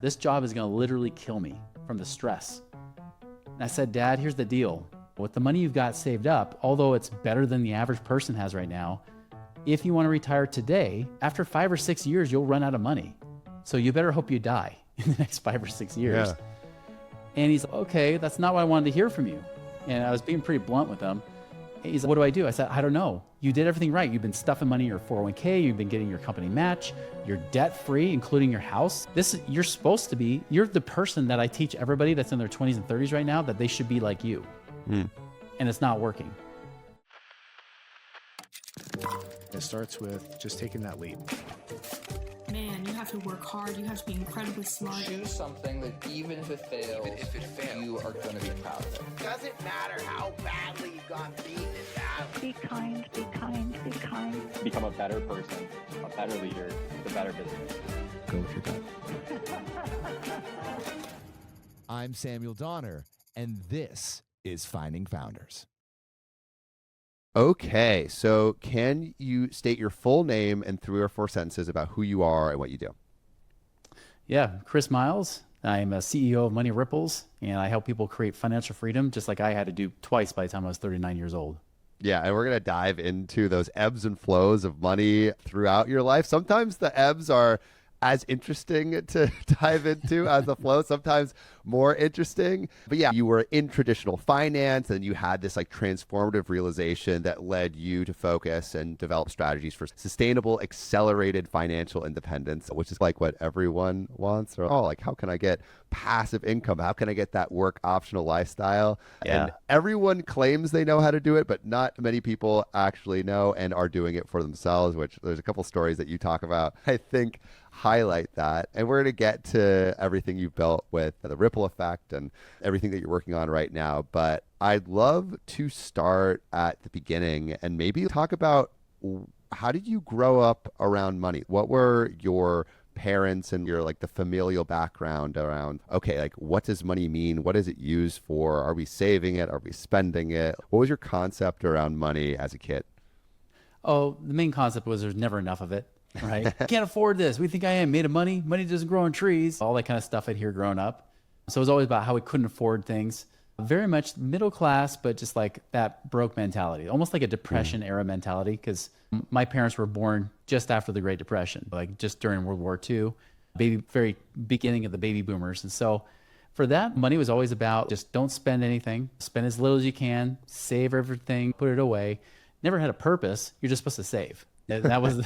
This job is going to literally kill me from the stress. And I said, Dad, here's the deal. With the money you've got saved up, although it's better than the average person has right now, if you want to retire today, after 5 or 6 years, you'll run out of money. So you better hope you die in the next 5 or 6 years. Yeah. And he's like, okay, that's not what I wanted to hear from you. And I was being pretty blunt with him. He's like, what do I do? I said, I don't know. You did everything right. You've been stuffing money in your 401k. You've been getting your company match. You're debt free, including your house. You're supposed to be, you're the person that I teach everybody that's in their 20s and 30s right now that they should be like you. And it's not working. It starts with just taking that leap. Man, you have to work hard. You have to be incredibly smart. Choose something that even if it fails, you are going to be proud of it. Doesn't matter how badly you got beaten in battle. Be kind, be kind, be kind. Become a better person, a better leader, a better business. Go with your gut. I'm Samuel Donner, and this is Finding Founders. Okay, so can you state your full name and 3 or 4 sentences about who you are and what you do? Yeah, Chris Miles. I'm a CEO of Money Ripples, and I help people create financial freedom just like I had to do twice by the time I was 39 years old. Yeah, and we're going to dive into those ebbs and flows of money throughout your life. Sometimes the ebbs are as interesting to dive into as the flow, sometimes more interesting. But yeah, you were in traditional finance and you had this like transformative realization that led you to focus and develop strategies for sustainable, accelerated financial independence, which is like what everyone wants. Or, like, how can I get passive income? How can I get that work optional lifestyle? Yeah. And everyone claims they know how to do it, but not many people actually know and are doing it for themselves, which there's a couple stories that you talk about, I think, highlight that. And we're going to get to everything you've built with the ripple effect and everything that you're working on right now. But I'd love to start at the beginning and maybe talk about how did you grow up around money? What were your parents and your like the familial background around, okay, like what does money mean? What is it used for? Are we saving it? Are we spending it? What was your concept around money as a kid? Oh, the main concept was there's never enough of it. Right? Can't afford this. We think I am made of money. Money doesn't grow on trees. All that kind of stuff I'd hear growing up. So it was always about how we couldn't afford things. Very much middle class, but just like that broke mentality, almost like a Depression era mentality. Because my parents were born just after the Great Depression, like just during World War II, very beginning of the baby boomers. And so for that, money was always about just don't spend anything, spend as little as you can, save everything, put it away. Never had a purpose. You're just supposed to save. That was,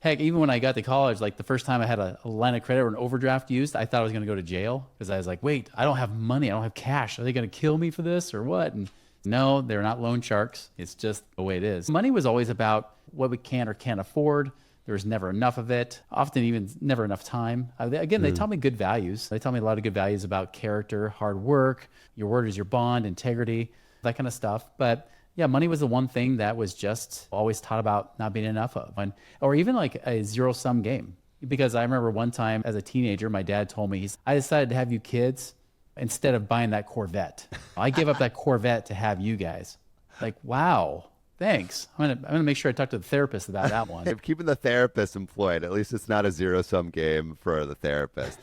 heck, even when I got to college, like the first time I had a line of credit or an overdraft used, I thought I was going to go to jail because I was like, wait, I don't have money. I don't have cash. Are they going to kill me for this or what? And no, they're not loan sharks. It's just the way it is. Money was always about what we can or can't afford. There was never enough of it, often even never enough time. Again, they taught me good values. They taught me a lot of good values about character, hard work, your word is your bond, integrity, that kind of stuff. But yeah, money was the one thing that was just always taught about not being enough of, or even like a zero-sum game. Because I remember one time as a teenager, my dad told me, I decided to have you kids instead of buying that Corvette. I gave up that Corvette to have you guys. Like, wow, thanks. I'm gonna make sure I talk to the therapist about that one. If keeping the therapist employed, at least it's not a zero-sum game for the therapist.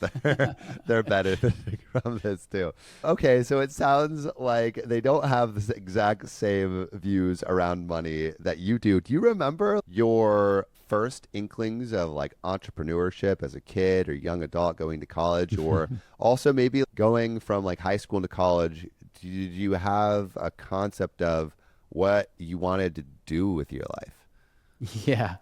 They're benefiting from this too. Okay, so it sounds like they don't have the exact same views around money that you do. Do you remember your first inklings of like entrepreneurship as a kid or young adult going to college, or also maybe going from like high school to college? Did you have a concept of what you wanted to do with your life? Yeah.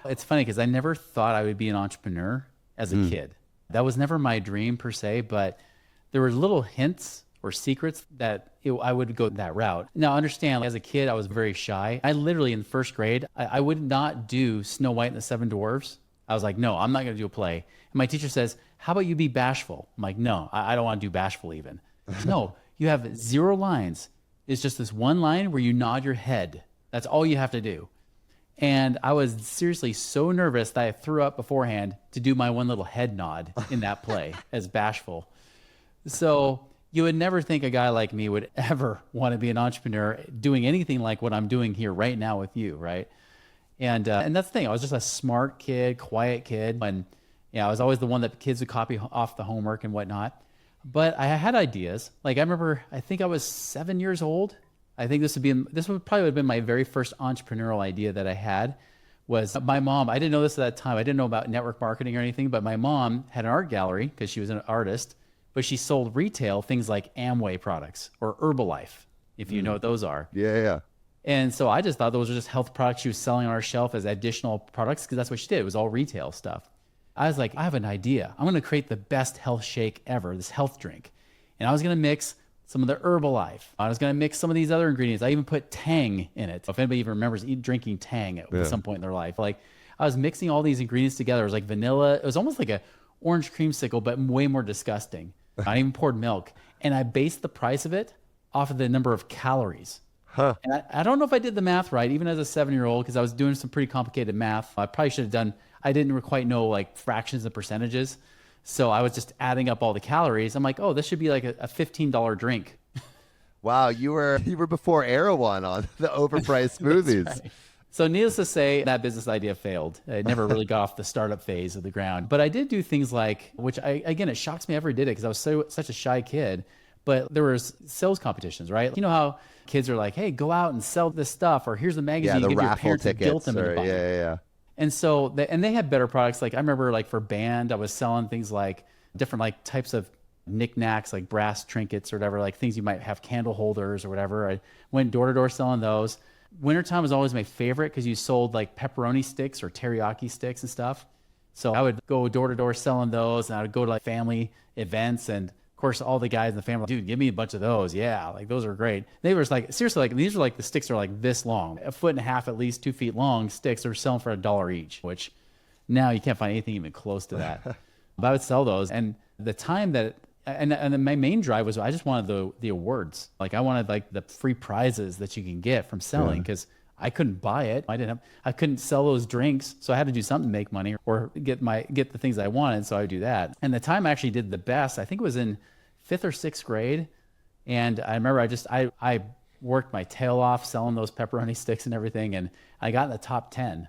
It's funny because I never thought I would be an entrepreneur as a kid. That was never my dream per se, but there were little hints or secrets that I would go that route. Now, understand, as a kid, I was very shy. I literally, in first grade, I would not do Snow White and the Seven Dwarfs. I was like, no, I'm not going to do a play. And my teacher says, how about you be bashful? I'm like, no, I don't want to do bashful even. No, you have 0 lines. It's just this one line where you nod your head. That's all you have to do. And I was seriously so nervous that I threw up beforehand to do my one little head nod in that play as bashful. So you would never think a guy like me would ever want to be an entrepreneur doing anything like what I'm doing here right now with you, right? And that's the thing. I was just a smart kid, quiet kid. And Yeah, I was always the one that kids would copy off the homework and whatnot. But I had ideas. Like I remember, I think I was 7 years old. I think this would probably have been my very first entrepreneurial idea that I had. Was my mom, I didn't know this at that time. I didn't know about network marketing or anything, but my mom had an art gallery because she was an artist, but she sold retail things like Amway products or Herbalife, if you know what those are. Yeah. And so I just thought those were just health products she was selling on our shelf as additional products because that's what she did. It was all retail stuff. I was like, I have an idea. I'm going to create the best health shake ever, this health drink. And I was going to mix some of the Herbalife. I was going to mix some of these other ingredients. I even put Tang in it. If anybody even remembers drinking Tang at some point in their life. Like I was mixing all these ingredients together. It was like vanilla. It was almost like a orange creamsicle, but way more disgusting. I even poured milk. And I based the price of it off of the number of calories. And I don't know if I did the math right, even as a 7-year-old, because I was doing some pretty complicated math. I probably should have done, I didn't quite know like fractions and percentages. So I was just adding up all the calories. I'm like, oh, this should be like a $15 drink. Wow, you were before Erewhon on the overpriced smoothies. Right. So needless to say, that business idea failed. It never really got off the startup phase of the ground. But I did do things like, which again, it shocks me I ever did it because I was such a shy kid. But there was sales competitions, right? You know how kids are like, hey, go out and sell this stuff, or here's a magazine, the give your raffle parents and guilt tickets. them into buying it. Yeah. And so, they had better products. Like I remember, like for band, I was selling things like different like types of knickknacks, like brass trinkets or whatever, like things you might have, candle holders or whatever. I went door to door selling those. Wintertime was always my favorite because you sold like pepperoni sticks or teriyaki sticks and stuff. So I would go door to door selling those, and I would go to like family events, and of course all the guys in the family, dude, give me a bunch of those. Yeah, like those are great. They were like, seriously, like these are like, the sticks are like this long, 1.5 feet, at least 2 feet long sticks. They're selling for $1 each, which now you can't find anything even close to that. But I would sell those. And the time that, and then my main drive was I just wanted the awards. Like I wanted like the free prizes that you can get from selling, because I couldn't buy it. I couldn't sell those drinks. So I had to do something to make money or get the things I wanted. So I would do that. And the time I actually did the best, I think it was in 5th or 6th grade. And I remember I worked my tail off selling those pepperoni sticks and everything. And I got in the top 10.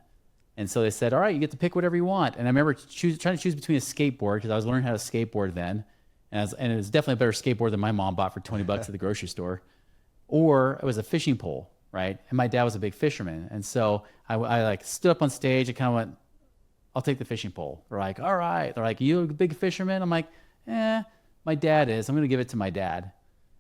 And so they said, all right, you get to pick whatever you want. And I remember trying to choose between a skateboard, because I was learning how to skateboard then. And it was definitely a better skateboard than my mom bought for $20 at the grocery store. Or it was a fishing pole, right? And my dad was a big fisherman. And so I like stood up on stage and kind of went, I'll take the fishing pole. They're like, all right. They're like, you a big fisherman? I'm like, my dad is. I'm going to give it to my dad.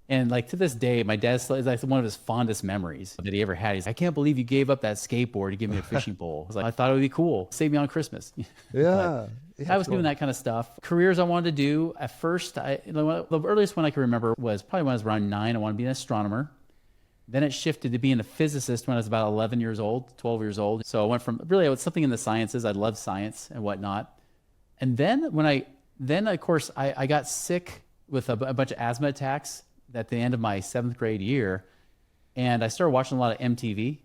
And like to this day, my dad is like one of his fondest memories that he ever had. He's like, I can't believe you gave up that skateboard to give me a fishing pole. I was like, I thought it would be cool. Save me on Christmas. Yeah. I was doing that kind of stuff. Careers I wanted to do. At first, the earliest one I can remember was probably when I was around 9. I wanted to be an astronomer. Then it shifted to being a physicist when I was about 11 years old, 12 years old. So I went from really, it was something in the sciences. I loved science and whatnot. And then of course, I got sick with a bunch of asthma attacks at the end of my 7th grade year. And I started watching a lot of MTV.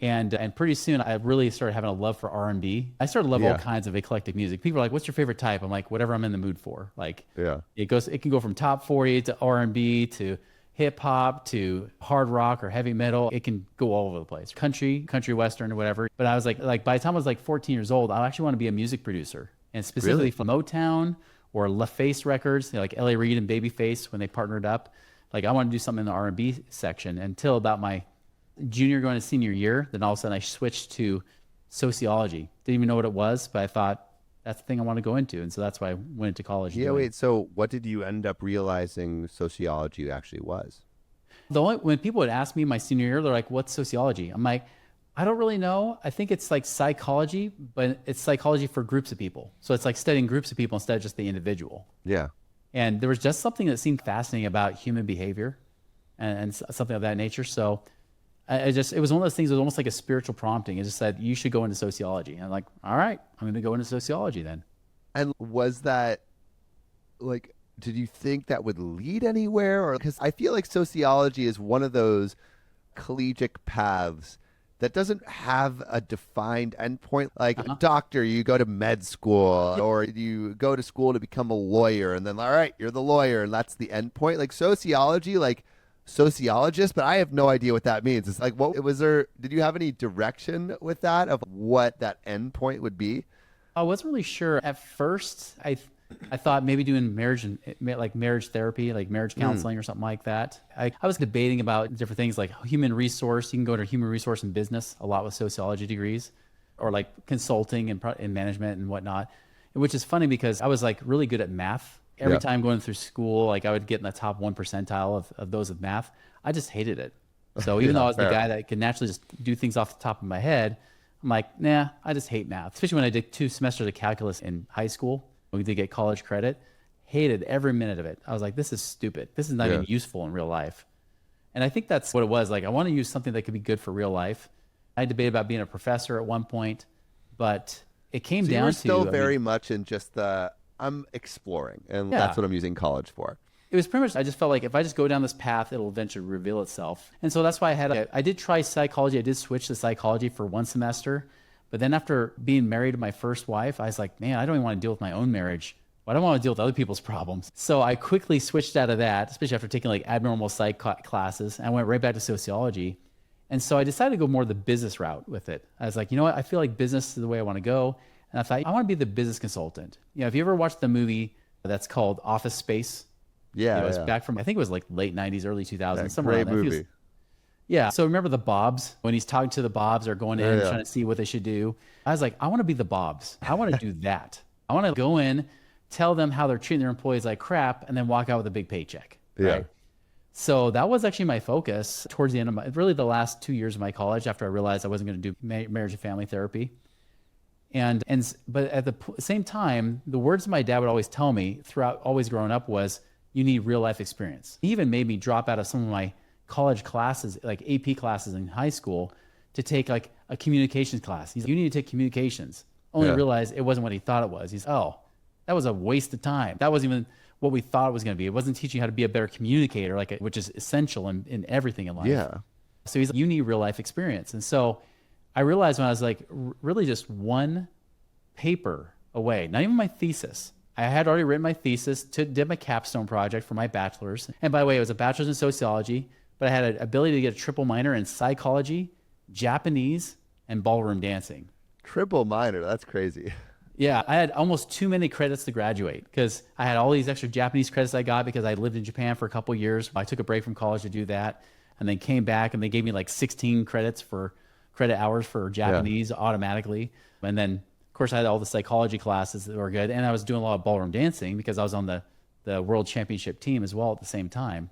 And pretty soon I really started having a love for R&B. I started to love all kinds of eclectic music. People are like, what's your favorite type? I'm like, whatever I'm in the mood for. Like, it can go from top 40 to R&B to hip hop to hard rock or heavy metal. It can go all over the place. Country western or whatever. But I was like by the time I was like 14 years old, I actually want to be a music producer. And specifically from Motown or LaFace Records, like L.A. Reid and Babyface when they partnered up. Like I wanted to do something in the R&B section until about my junior going to senior year. Then all of a sudden I switched to sociology. Didn't even know what it was, but I thought that's the thing I want to go into. And so that's why I went into college. Yeah, wait, so what did you end up realizing sociology actually was? When people would ask me my senior year, they're like, what's sociology? I'm like, I don't really know. I think it's like psychology, but it's psychology for groups of people. So it's like studying groups of people instead of just the individual. Yeah. And there was just something that seemed fascinating about human behavior and something of that nature. So it was one of those things. It was almost like a spiritual prompting. It just said, you should go into sociology. And I'm like, all right, I'm going to go into sociology then. And was that like, did you think that would lead anywhere? Or because I feel like sociology is one of those collegiate paths that doesn't have a defined endpoint. Like a doctor, you go to med school, or you go to school to become a lawyer, and then all right, you're the lawyer, and that's the endpoint. Like sociology, like sociologist, but I have no idea what that means. It's like, what was there? Did you have any direction with that of what that endpoint would be? I wasn't really sure at first. I thought maybe doing marriage and like marriage therapy, like marriage counseling or something like that. I was debating about different things like human resource. You can go to human resource and business a lot with sociology degrees, or like consulting and management and whatnot, which is funny because I was like really good at math. Every time going through school, like I would get in the top 1 percentile of those of math. I just hated it. So even though I was the guy that could naturally just do things off the top of my head, I'm like, nah, I just hate math. Especially when I did 2 semesters of calculus in high school. We did get college credit. Hated every minute of it. I was like, this is stupid. This is not even useful in real life. And I think that's what it was. Like, I want to use something that could be good for real life. I debated about being a professor at one point, but it came down to... You were still very much in just I'm exploring, and that's what I'm using college for. It was pretty much, I just felt like if I just go down this path, it'll eventually reveal itself. And so that's why I did try psychology. I did switch to psychology for 1 semester. But then after being married to my first wife, I was like, man, I don't even want to deal with my own marriage. I don't want to deal with other people's problems. So I quickly switched out of that, especially after taking like abnormal psych classes. And I went right back to sociology. And so I decided to go more the business route with it. I was like, you know what? I feel like business is the way I want to go. And I thought, I want to be the business consultant. You know, if you ever watched the movie that's called Office Space, it was back from, I think it was like late 90s, early 2000s. Somewhere great around there. movie. Yeah. So remember the Bobs, when he's talking to the Bobs or going in trying to see what they should do. I was like, I want to be the Bobs. I want to do that. I want to go in, tell them how they're treating their employees like crap, and then walk out with a big paycheck. Right? So that was actually my focus towards the end of really the last 2 years of my college, after I realized I wasn't going to do marriage and family therapy. But at the same time, the words my dad would always tell me throughout always growing up was, you need real life experience. He even made me drop out of some of my college classes, like AP classes in high school, to take like a communications class. He's like, you need to take communications. Only realized it wasn't what he thought it was. He's, that was a waste of time. That wasn't even what we thought it was going to be. It wasn't teaching you how to be a better communicator, which is essential in everything in life. Yeah. So he's like, you need real life experience. And so I realized when I was like really just one paper away, not even my thesis. I had already written my thesis, did my capstone project for my bachelor's. And by the way, it was a bachelor's in sociology, but I had an ability to get a triple minor in psychology, Japanese, and ballroom dancing. Triple minor, that's crazy. Yeah, I had almost too many credits to graduate because I had all these extra Japanese credits I got because I lived in Japan for a couple years. I took a break from college to do that and then came back and they gave me like 16 credits for credit hours for Japanese automatically. And then of course, I had all the psychology classes that were good, and I was doing a lot of ballroom dancing because I was on the world championship team as well at the same time.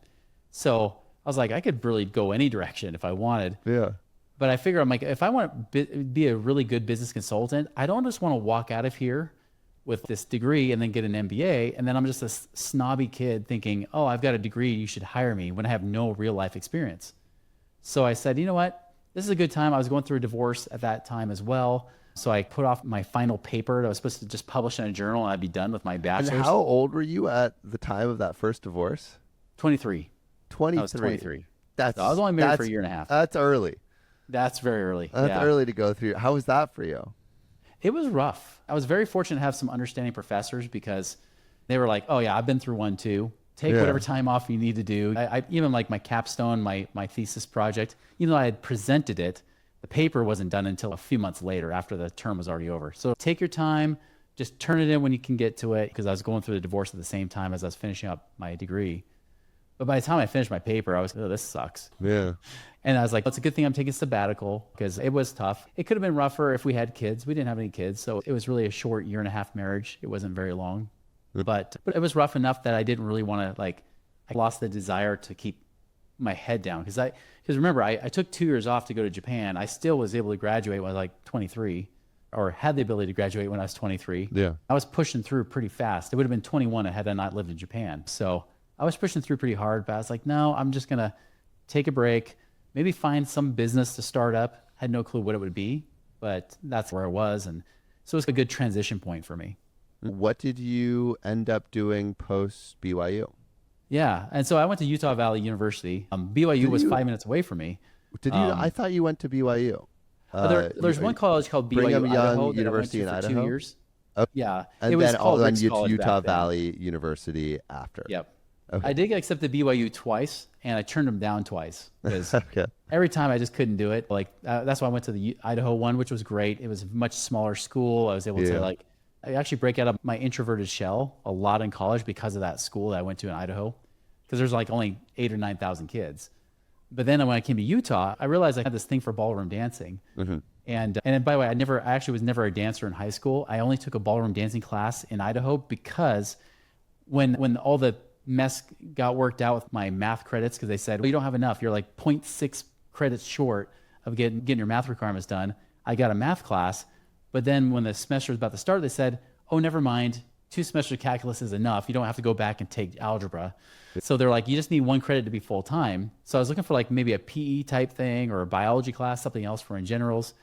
So I was like, I could really go any direction if I wanted. Yeah. But I figure I'm like, if I want to be a really good business consultant, I don't just want to walk out of here with this degree and then get an MBA, and then I'm just a snobby kid thinking, oh, I've got a degree, you should hire me, when I have no real life experience. So I said, you know what? This is a good time. I was going through a divorce at that time as well. So I put off my final paper that I was supposed to just publish in a journal and I'd be done with my bachelor's. And how old were you at the time of that first divorce? 23. 23. I was 23. So I was only married for a year and a half. That's early. That's very early. That's early to go through. How was that for you? It was rough. I was very fortunate to have some understanding professors because they were like, oh yeah, I've been through one too. Take whatever time off you need to do. I even like my capstone, my thesis project, even though I had presented it, the paper wasn't done until a few months later after the term was already over. So take your time, just turn it in when you can get to it, because I was going through the divorce at the same time as I was finishing up my degree. But by the time I finished my paper, I was, oh, this sucks. Yeah. And I was like, it's a good thing I'm taking sabbatical because it was tough. It could have been rougher if we had kids. We didn't have any kids. So it was really a short 1.5 year marriage. It wasn't very long. But it was rough enough that I didn't really want to, I lost the desire to keep my head down. Because remember, I took 2 years off to go to Japan. I still was able to graduate when I was 23, or had the ability to graduate when I was 23. Yeah. I was pushing through pretty fast. It would have been 21 had I not lived in Japan. So I was pushing through pretty hard, but I was like, no, I'm just going to take a break, maybe find some business to start up. I had no clue what it would be, but that's where I was. And so it was a good transition point for me. What did you end up doing post BYU? Yeah. And so I went to Utah Valley University. BYU was 5 minutes away from me. Did you? I thought you went to BYU. There's one college called BYU Brigham Young Idaho University in for Idaho. 2 years. Okay. Yeah. And it was then called Rick's College Utah back then. Valley University after. Yep. Okay. I did get accepted to BYU twice, and I turned them down twice because every time I just couldn't do it. That's why I went to the Idaho one, which was great. It was a much smaller school. I was able to I actually break out of my introverted shell a lot in college because of that school that I went to in Idaho, because there's like only 8,000 or 9,000 kids. But then when I came to Utah, I realized I had this thing for ballroom dancing. And by the way, I actually was never a dancer in high school. I only took a ballroom dancing class in Idaho because when all the mess got worked out with my math credits, because they said, well, you don't have enough. You're like 0.6 credits short of getting your math requirements done. I got a math class, but then when the semester was about to start, they said, oh, never mind. 2 semesters of calculus is enough. You don't have to go back and take algebra. So they're like, you just need 1 credit to be full time. So I was looking for like maybe a PE type thing or a biology class, something else for in generals.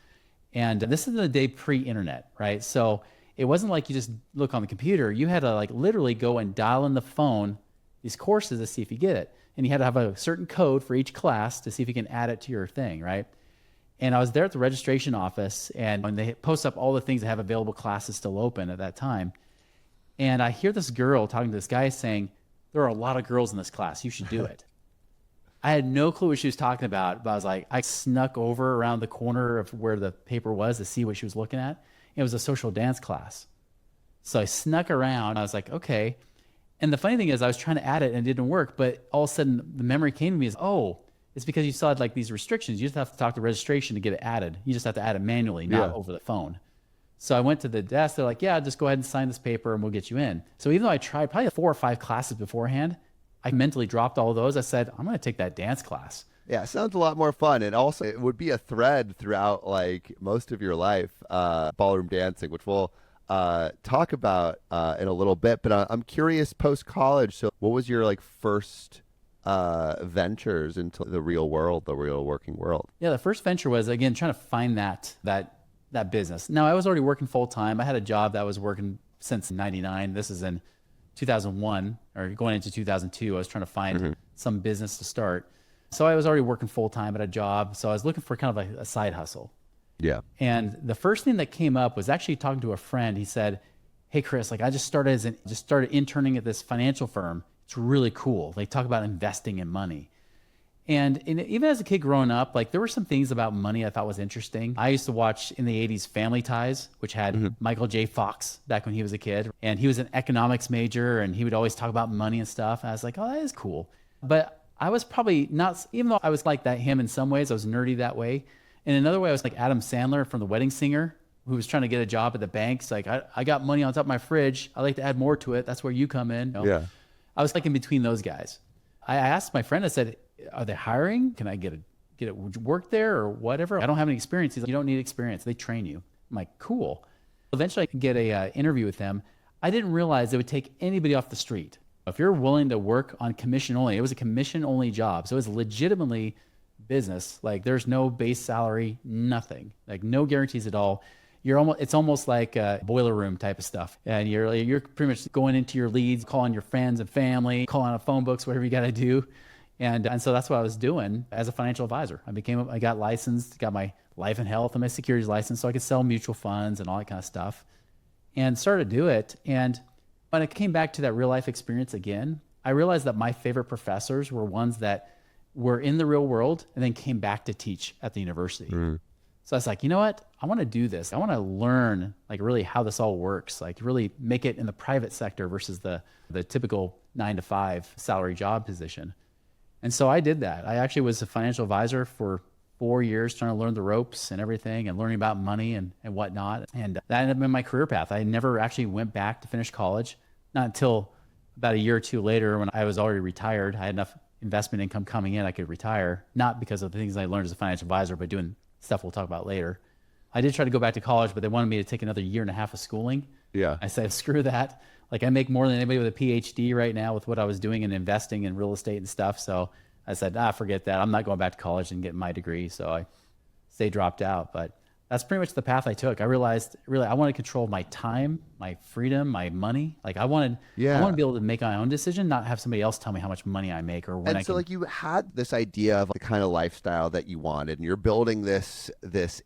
And this is the day pre-internet, right? So it wasn't like you just look on the computer. You had to like literally go and dial in the phone these courses to see if you get it. And you had to have a certain code for each class to see if you can add it to your thing, right? And I was there at the registration office, and when they post up all the things that have available classes still open at that time, and I hear this girl talking to this guy saying, there are a lot of girls in this class. You should do it. I had no clue what she was talking about, but I was like, I snuck over around the corner of where the paper was to see what she was looking at. It was a social dance class. So I snuck around. I was like, okay. And the funny thing is I was trying to add it and it didn't work, but all of a sudden the memory came to me as, oh, it's because you saw like these restrictions. You just have to talk to registration to get it added. You just have to add it manually, not over the phone. So I went to the desk. They're like, yeah, just go ahead and sign this paper and we'll get you in. So even though I tried probably 4 or 5 classes beforehand, I mentally dropped all of those. I said, I'm going to take that dance class. Yeah, it sounds a lot more fun. And also, it would be a thread throughout like most of your life, ballroom dancing, which we'll talk about in a little bit. But I'm curious, post-college, so what was your like first ventures into the real world, the real working world? Yeah, the first venture was, again, trying to find that business. Now, I was already working full-time. I had a job that was working since 99. This is in 2001 or going into 2002. I was trying to find some business to start. So I was already working full-time at a job. So I was looking for kind of a side hustle. Yeah. And the first thing that came up was actually talking to a friend. He said, hey, Chris, like I just started interning at this financial firm. It's really cool. They talk about investing in money. And even as a kid growing up, like there were some things about money I thought was interesting. I used to watch in the 80s Family Ties, which had Michael J. Fox back when he was a kid. And he was an economics major and he would always talk about money and stuff. And I was like, oh, that is cool. But I was probably not, even though I was like that him in some ways, I was nerdy that way. In another way, I was like Adam Sandler from The Wedding Singer, who was trying to get a job at the bank. It's like, I got money on top of my fridge. I like to add more to it. That's where you come in. You know? Yeah. I was like in between those guys. I asked my friend, I said, are they hiring? Can I get a work there or whatever? I don't have any experience. He's like, you don't need experience. They train you. I'm like, cool. Eventually I could get a interview with them. I didn't realize they would take anybody off the street. If you're willing to work on commission only, it was a commission only job. So it was legitimately business. Like there's no base salary, nothing, like no guarantees at all. It's almost like a boiler room type of stuff. And you're pretty much going into your leads, calling your friends and family, calling out phone books, whatever you got to do. And so that's what I was doing as a financial advisor. I got licensed, got my life and health and my securities license so I could sell mutual funds and all that kind of stuff and started to do it. And when I came back to that real life experience again, I realized that my favorite professors were ones that were in the real world and then came back to teach at the university. So I was like, you know what? I want to do this. I want to learn like really how this all works, like really make it in the private sector versus the typical 9-to-5 salary job position. And so I did that. I actually was a financial advisor for 4 years, trying to learn the ropes and everything and learning about money and whatnot. And that ended up in my career path. I never actually went back to finish college, not until about a year or two later when I was already retired. I had enough investment income coming in, I could retire, not because of the things I learned as a financial advisor, but doing stuff we'll talk about later. I did try to go back to college, but they wanted me to take another 1.5 years of schooling. Yeah. I said, screw that. Like I make more than anybody with a PhD right now with what I was doing in investing in real estate and stuff. So I said, forget that. I'm not going back to college and getting my degree. So I dropped out. But that's pretty much the path I took. I realized really I want to control my time, my freedom, my money. Like I want to be able to make my own decision, not have somebody else tell me how much money I make or when and I so like you had this idea of the kind of lifestyle that you wanted, and you're building this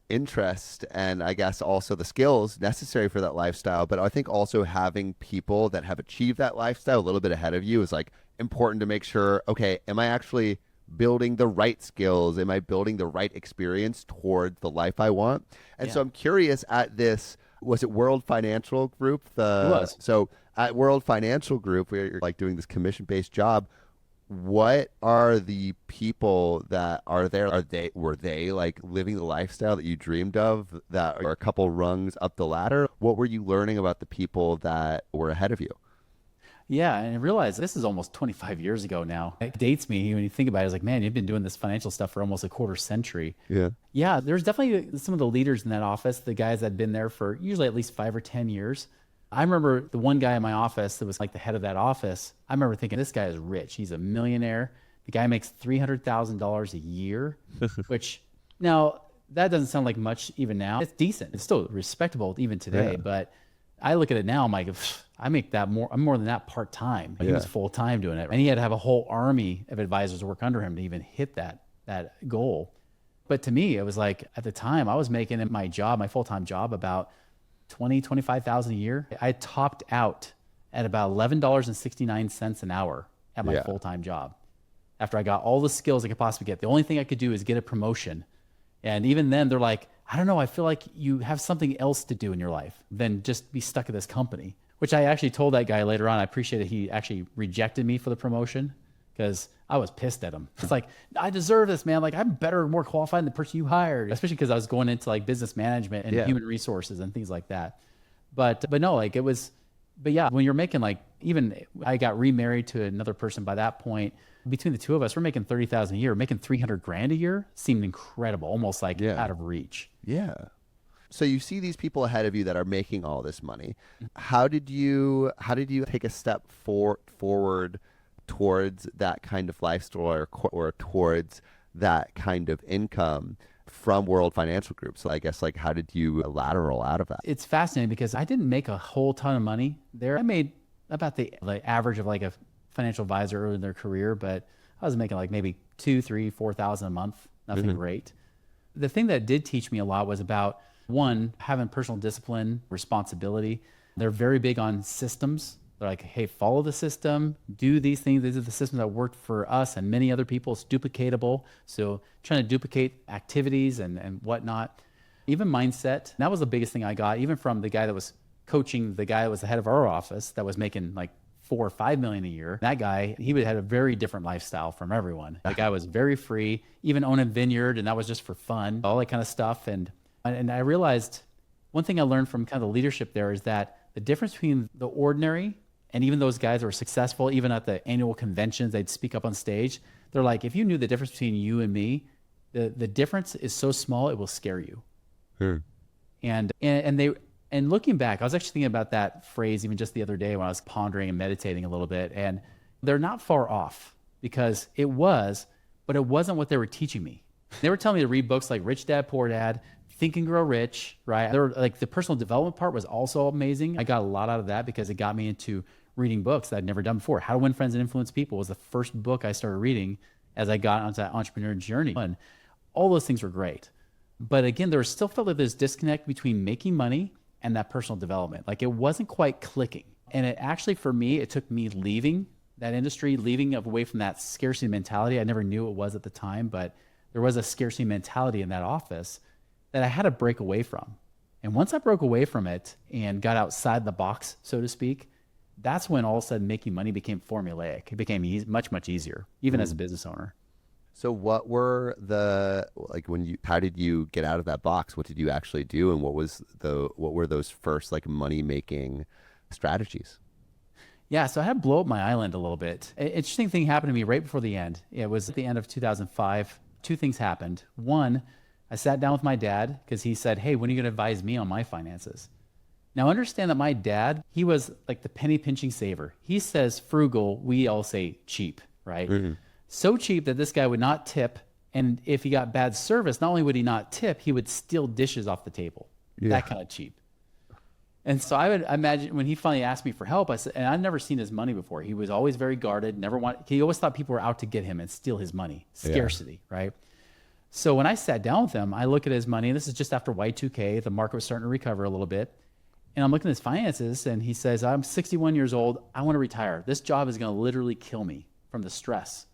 interest and I guess also the skills necessary for that lifestyle. But I think also having people that have achieved that lifestyle a little bit ahead of you is like important to make sure, okay, am I actually building the right skills? Am I building the right experience toward the life I want? And so I'm curious at this Was it World Financial Group? It was. So at World Financial Group, where you're like doing this commission-based job, what are the people that are there? Were they like living the lifestyle that you dreamed of, that are a couple rungs up the ladder? What were you learning about the people that were ahead of you? Yeah, and I realized this is almost 25 years ago now. It dates me when you think about it. It's like, man, you've been doing this financial stuff for almost a quarter century. Yeah. Yeah, there's definitely some of the leaders in that office, the guys that had been there for usually at least 5 or 10 years. I remember the one guy in my office that was like the head of that office. I remember thinking, this guy is rich. He's a millionaire. The guy makes $300,000 a year, which now that doesn't sound like much even now. It's decent. It's still respectable even today. Yeah. But I look at it now, I'm like, I make that more. I'm more than that part-time. He was full-time doing it. And he had to have a whole army of advisors work under him to even hit that goal. But to me, it was like, at the time I was making in my job, my full-time job, about $25,000 a year. I topped out at about $11.69 an hour at my full-time job. After I got all the skills I could possibly get, the only thing I could do is get a promotion. And even then they're like, I don't know, I feel like you have something else to do in your life than just be stuck at this company, which I actually told that guy later on. I appreciated he actually rejected me for the promotion, because I was pissed at him. It's like, I deserve this, man. Like, I'm better, more qualified than the person you hired, especially because I was going into like business management and human resources and things like that. But no, like it was, but yeah, when you're making like, even I got remarried to another person by that point. Between the two of us, we're making $30,000 a year. Making $300,000 a year seemed incredible, almost like out of reach. Yeah. So you see these people ahead of you that are making all this money. How did you take a step forward towards that kind of lifestyle, or towards that kind of income from World Financial Group? So I guess, like, how did you lateral out of that? It's fascinating because I didn't make a whole ton of money there. I made about the average of like a financial advisor early in their career, but I was making like maybe $2,000, $3,000, $4,000 a month. Nothing great. The thing that did teach me a lot was about, one, having personal discipline, responsibility. They're very big on systems. They're like, hey, follow the system, do these things. These are the systems that worked for us and many other people. It's duplicatable. So trying to duplicate activities and whatnot. Even mindset. That was the biggest thing I got, even from the guy that was coaching the guy that was the head of our office that was making like $4 or $5 million a year. That guy, he had a very different lifestyle from everyone. The guy was very free, even owned a vineyard, and that was just for fun, all that kind of stuff. And I realized one thing I learned from kind of the leadership there is that the difference between the ordinary and even those guys that were successful, even at the annual conventions, they'd speak up on stage. They're like, if you knew the difference between you and me, the difference is so small, it will scare you. And looking back, I was actually thinking about that phrase even just the other day when I was pondering and meditating a little bit. And they're not far off, because it was, but it wasn't what they were teaching me. They were telling me to read books like Rich Dad, Poor Dad, Think and Grow Rich, right? They were like, the personal development part was also amazing. I got a lot out of that because it got me into reading books that I'd never done before. How to Win Friends and Influence People was the first book I started reading as I got onto that entrepreneur journey. And all those things were great. But again, there still felt like this disconnect between making money and that personal development. Like, it wasn't quite clicking. And it actually, for me, it took me leaving that industry, leaving away from that scarcity mentality. I never knew it was at the time, but there was a scarcity mentality in that office that I had to break away from. And once I broke away from it and got outside the box, so to speak, that's when all of a sudden making money became formulaic. It became much, much easier, even as a business owner. So what were how did you get out of that box? What did you actually do? And what were those first like money making strategies? Yeah, so I had to blow up my island a little bit. An interesting thing happened to me right before the end. It was at the end of 2005. Two things happened. One, I sat down with my dad because he said, hey, when are you going to advise me on my finances? Now, understand that my dad, he was like the penny pinching saver. He says frugal, we all say cheap, right? So cheap that this guy would not tip. And if he got bad service, not only would he not tip, he would steal dishes off the table. That kind of cheap. And so I would imagine when he finally asked me for help, I said, and I'd never seen his money before. He was always very guarded, he always thought people were out to get him and steal his money. Scarcity, right? So when I sat down with him, I look at his money, and this is just after Y2K, the market was starting to recover a little bit. And I'm looking at his finances, and he says, I'm 61 years old. I want to retire. This job is going to literally kill me from the stress.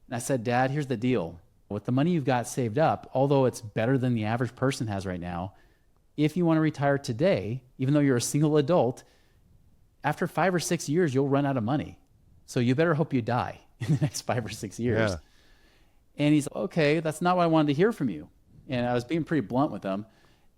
And I said, Dad, here's the deal. With the money you've got saved up, although it's better than the average person has right now, if you want to retire today, even though you're a single adult, after 5 or 6 years, you'll run out of money. So you better hope you die in the next 5 or 6 years. Yeah. And he's like, okay, that's not what I wanted to hear from you. And I was being pretty blunt with him.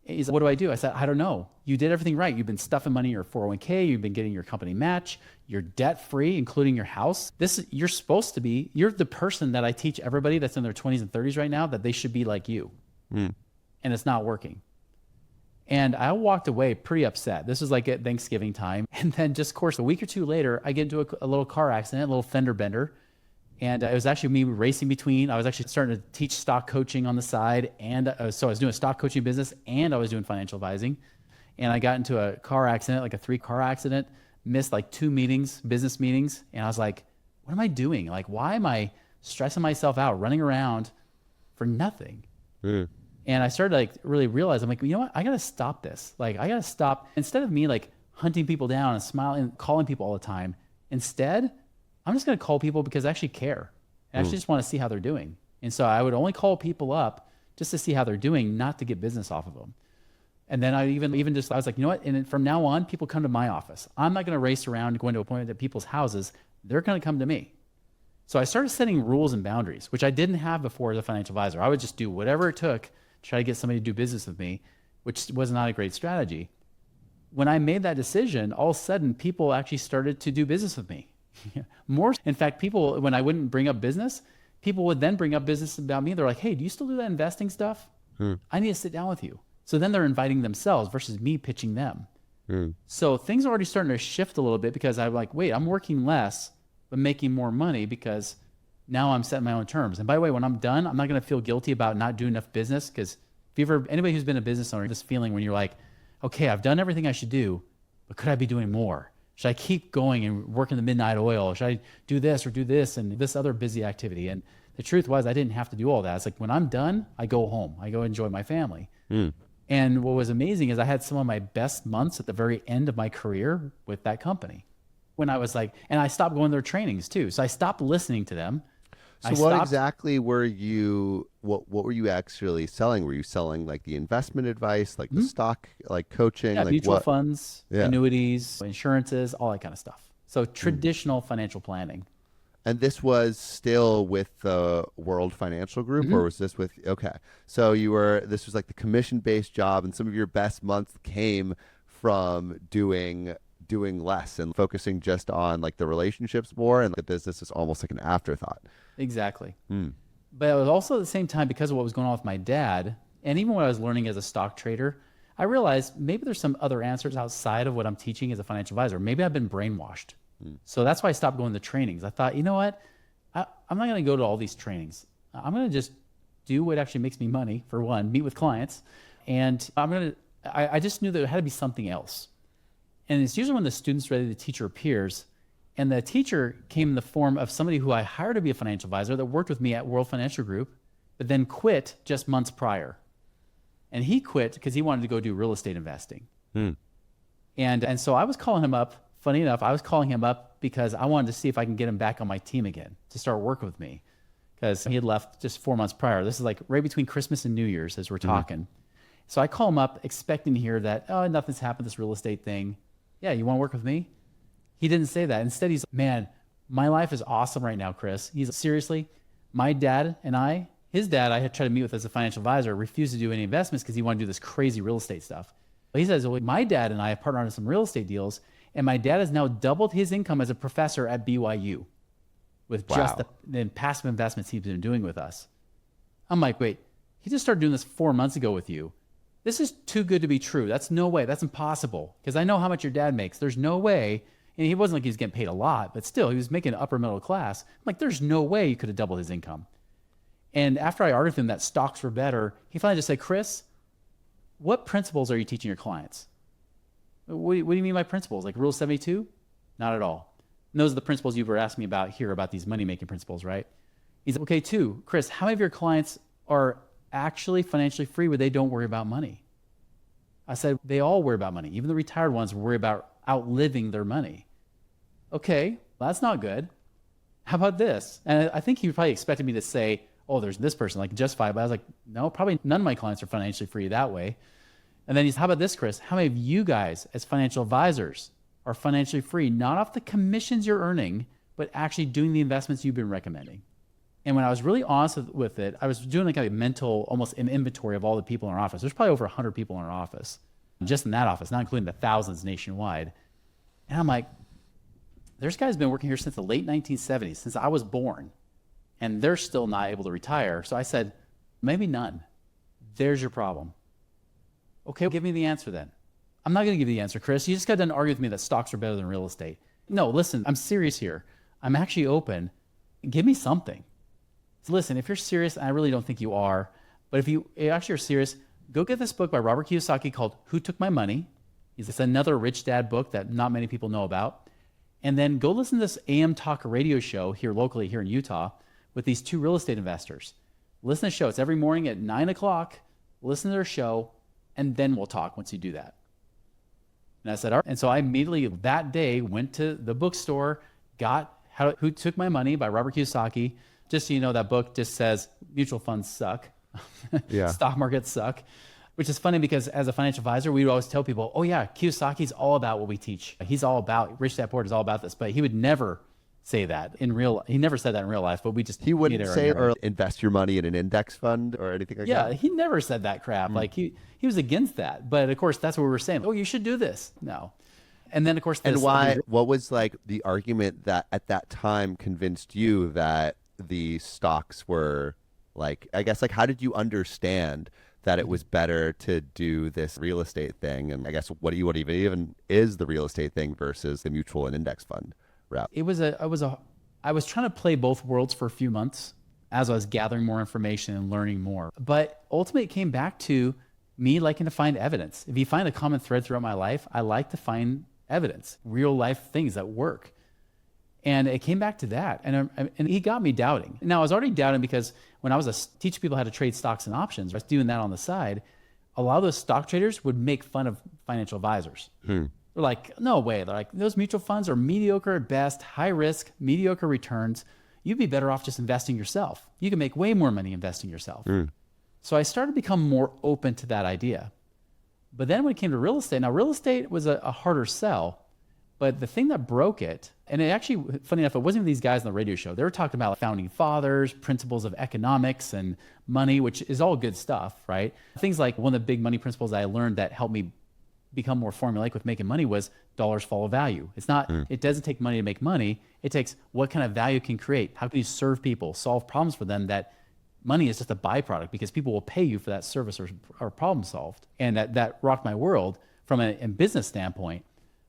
He's like, what do I do? I said, I don't know. You did everything right. You've been stuffing money in your 401k. You've been getting your company match. You're debt free, including your house. You're supposed to be, you're the person that I teach everybody that's in their 20s and 30s right now that they should be like you. And it's not working. And I walked away pretty upset. This was like at Thanksgiving time. And then just, of course, a week or two later, I get into a little car accident, a little fender bender. And it was actually me racing between. I was actually starting to teach stock coaching on the side. And so I was doing a stock coaching business and I was doing financial advising. And I got into a car accident, like a 3-car accident, missed like 2 meetings, business meetings. And I was like, what am I doing? Like, why am I stressing myself out, running around for nothing? And I started to like really realize, I'm like, you know what? I got to stop this. Like, I got to stop. Instead of me like hunting people down and smiling and calling people all the time, instead, I'm just going to call people because I actually care. I actually just want to see how they're doing. And so I would only call people up just to see how they're doing, not to get business off of them. And then I I was like, you know what? And from now on, people come to my office. I'm not going to race around going to appointments at people's houses. They're going to come to me. So I started setting rules and boundaries, which I didn't have before as a financial advisor. I would just do whatever it took to try to get somebody to do business with me, which was not a great strategy. When I made that decision, all of a sudden, people actually started to do business with me. More, in fact, people, when I wouldn't bring up business, people would then bring up business about me. They're like, hey, do you still do that investing stuff? I need to sit down with you. So then they're inviting themselves versus me pitching them. So things are already starting to shift a little bit because I'm like, wait, I'm working less, but making more money because now I'm setting my own terms. And by the way, when I'm done, I'm not going to feel guilty about not doing enough business because anybody who's been a business owner, this feeling when you're like, okay, I've done everything I should do, but could I be doing more? Should I keep going and working the midnight oil? Should I do this or do this and this other busy activity? And the truth was I didn't have to do all that. It's like when I'm done, I go home. I go enjoy my family. And what was amazing is I had some of my best months at the very end of my career with that company. When I was like, and I stopped going to their trainings too. So I stopped listening to them. So what exactly were you, what were you actually selling? Were you selling like the investment advice, like the stock, like coaching? Yeah, like mutual funds, annuities, insurances, all that kind of stuff. So traditional financial planning. And this was still with the World Financial Group, or was this with, okay. So this was like the commission-based job, and some of your best months came from doing less and focusing just on like the relationships more, and the business is almost like an afterthought. Exactly. But it was also at the same time, because of what was going on with my dad, and even when I was learning as a stock trader, I realized maybe there's some other answers outside of what I'm teaching as a financial advisor. Maybe I've been brainwashed. So that's why I stopped going to trainings. I thought, you know what? I'm not going to go to all these trainings. I'm going to just do what actually makes me money, for one, meet with clients. And I just knew that it had to be something else. And it's usually when the student's ready, the teacher appears. And the teacher came in the form of somebody who I hired to be a financial advisor that worked with me at World Financial Group, but then quit just months prior. And he quit because he wanted to go do real estate investing. And so I was calling him up. Funny enough, I was calling him up because I wanted to see if I can get him back on my team again to start working with me, because he had left just 4 months prior. This is like right between Christmas and New Year's as we're talking. So I call him up expecting to hear that, oh, nothing's happened, this real estate thing. Yeah, you want to work with me? He didn't say that. Instead, he's like, man, my life is awesome right now, Chris. He's seriously, my dad and his dad I had tried to meet with as a financial advisor, refused to do any investments because he wanted to do this crazy real estate stuff. But he says, well, my dad and I have partnered on some real estate deals, and my dad has now doubled his income as a professor at BYU with just the passive investments he's been doing with us. I'm like, wait, he just started doing this 4 months ago with you. This is too good to be true. That's no way. That's impossible. Because I know how much your dad makes. There's no way. And he wasn't like he was getting paid a lot, but still, he was making upper middle class. I'm like, there's no way you could have doubled his income. And after I argued with him that stocks were better, he finally just said, Chris, what principles are you teaching your clients? What do you mean by principles? Like Rule 72? Not at all. And those are the principles you were asking me about here, about these money-making principles, right? He's like, okay, 2, Chris, how many of your clients are actually financially free where they don't worry about money? I said, they all worry about money. Even the retired ones worry about outliving their money. Okay, well, that's not good. How about this? And I think he probably expected me to say, oh, there's this person, like justify it. But I was like, no, probably none of my clients are financially free that way. And then how about this, Chris? How many of you guys as financial advisors are financially free, not off the commissions you're earning, but actually doing the investments you've been recommending? And when I was really honest with it, I was doing like a mental, almost an inventory of all the people in our office. There's probably over 100 people in our office, just in that office, not including the thousands nationwide. And I'm like, there's guys been working here since the late 1970s, since I was born, and they're still not able to retire. So I said, maybe none. There's your problem. Okay, give me the answer then. I'm not going to give you the answer, Chris. You just got done arguing with me that stocks are better than real estate. No, listen, I'm serious here. I'm actually open. Give me something. So listen, if you're serious, and I really don't think you are, but if you actually are serious, go get this book by Robert Kiyosaki called Who Took My Money? It's another rich dad book that not many people know about. And then go listen to this AM Talk radio show here locally, here in Utah, with these two real estate investors. Listen to the show. It's every morning at 9 o'clock. Listen to their show, and then we'll talk once you do that. And I said, all right. And so I immediately that day went to the bookstore, got Who Took My Money by Robert Kiyosaki. Just so you know, that book just says mutual funds suck. Yeah. Stock markets suck, which is funny because as a financial advisor, we would always tell people, oh yeah, Kiyosaki's all about what we teach. He's all about, Rich Dad Poor Dad is all about this, but he would never say that he never said that in real life, but he wouldn't say or invest your money in an index fund or anything like that. Yeah, he never said that crap. Like he was against that. But of course, that's what we were saying. Oh, you should do this. No. And then of course, what was like the argument that at that time convinced you that the stocks were like, I guess, like, how did you understand that it was better to do this real estate thing? And I guess what even is the real estate thing versus the mutual and index fund route? I was trying to play both worlds for a few months as I was gathering more information and learning more. But ultimately it came back to me liking to find evidence. If you find a common thread throughout my life, I like to find evidence, real life things that work. And it came back to that. And he got me doubting. Now, I was already doubting because when I was teaching people how to trade stocks and options, I was doing that on the side. A lot of those stock traders would make fun of financial advisors. They're like, no way. They're like, those mutual funds are mediocre at best, high risk, mediocre returns. You'd be better off just investing yourself. You can make way more money investing yourself. So I started to become more open to that idea. But then when it came to real estate, now real estate was a harder sell. But the thing that broke it, and it actually, funny enough, it wasn't even these guys on the radio show. They were talking about founding fathers, principles of economics and money, which is all good stuff, right? Things like one of the big money principles I learned that helped me become more formulaic with making money was dollars follow value. It's not, it doesn't take money to make money. It takes what kind of value it can create. How can you serve people, solve problems for them that money is just a byproduct because people will pay you for that service or problem solved. And that rocked my world from a business standpoint.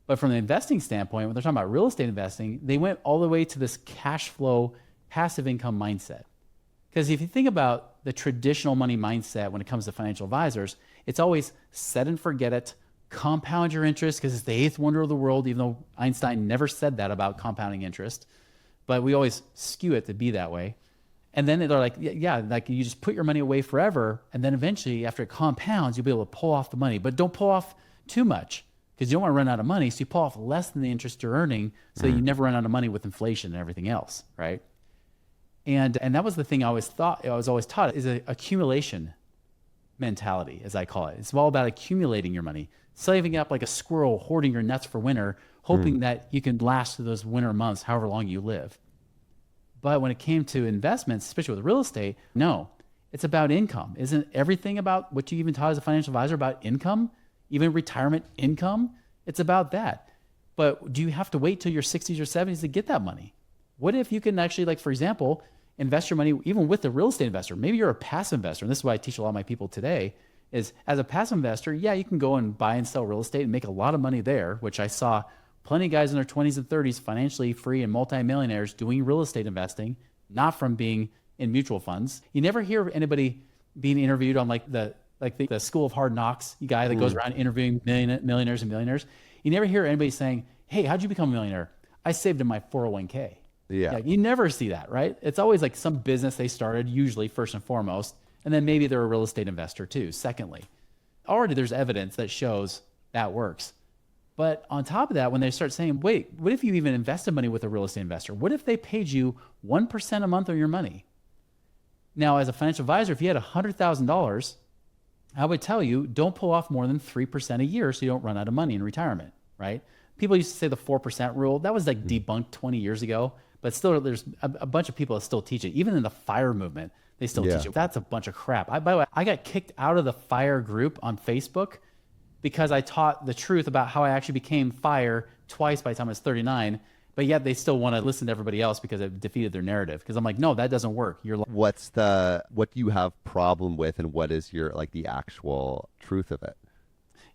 But from the investing standpoint, when they're talking about real estate investing, they went all the way to this cash flow, passive income mindset. Because if you think about the traditional money mindset when it comes to financial advisors, it's always set and forget it, compound your interest because it's the eighth wonder of the world, even though Einstein never said that about compounding interest. But we always skew it to be that way. And then they're like, yeah, like you just put your money away forever. And then eventually after it compounds, you'll be able to pull off the money, but don't pull off too much because you don't want to run out of money. So you pull off less than the interest you're earning so you never run out of money with inflation and everything else, right? And that was the thing I was always taught is an accumulation mentality, as I call it. It's all about accumulating your money, saving up like a squirrel, hoarding your nuts for winter, hoping that you can last through those winter months, however long you live. But when it came to investments, especially with real estate, no, it's about income. Isn't everything about what you even taught as a financial advisor about income, even retirement income? It's about that. But do you have to wait till your 60s or 70s to get that money? What if you can actually, like, for example, invest your money even with a real estate investor? Maybe you're a passive investor. And this is why I teach a lot of my people today is as a passive investor, yeah, you can go and buy and sell real estate and make a lot of money there, which I saw plenty of guys in their 20s and 30s, financially free and multimillionaires doing real estate investing, not from being in mutual funds. You never hear anybody being interviewed on like the School of Hard Knocks guy that goes around interviewing millionaires and millionaires. You never hear anybody saying, hey, how'd you become a millionaire? I saved in my 401k. Yeah. You never see that, right? It's always like some business they started, usually first and foremost, and then maybe they're a real estate investor too, secondly. Already there's evidence that shows that works. But on top of that, when they start saying, wait, what if you even invested money with a real estate investor? What if they paid you 1% a month of your money? Now, as a financial advisor, if you had $100,000 I would tell you, don't pull off more than 3% a year so you don't run out of money in retirement, right? People used to say the 4% rule. That was like debunked 20 years ago, but still there's a bunch of people that still teach it. Even in the FIRE movement, they still teach it. That's a bunch of crap. By the way, I got kicked out of the FIRE group on Facebook because I taught the truth about how I actually became FIRE twice by the time I was 39. But yet they still want to listen to everybody else because it defeated their narrative. Because I'm like, no, that doesn't work. What do you have problem with, and what is your like the actual truth of it?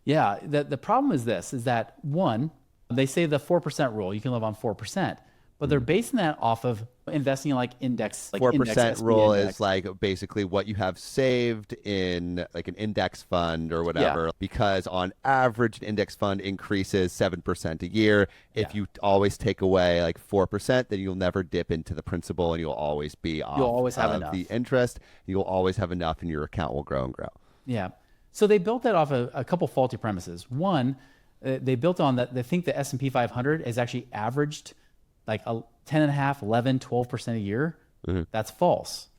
Yeah, the problem is this: is that one, they say the 4% rule, you can live on 4%, but they're basing that off of investing in like index. 4% rule is like basically what you have saved in like an index fund or whatever, because on average, an index fund increases 7% a year. If you always take away like 4%, then you'll never dip into the principal, and you'll always be off. You'll always have enough. The interest. You'll always have enough, and your account will grow and grow. Yeah. So they built that off a couple faulty premises. One, they built on that. They think the S&P 500 is actually averaged like 10.5, 11, 12% a year. That's false.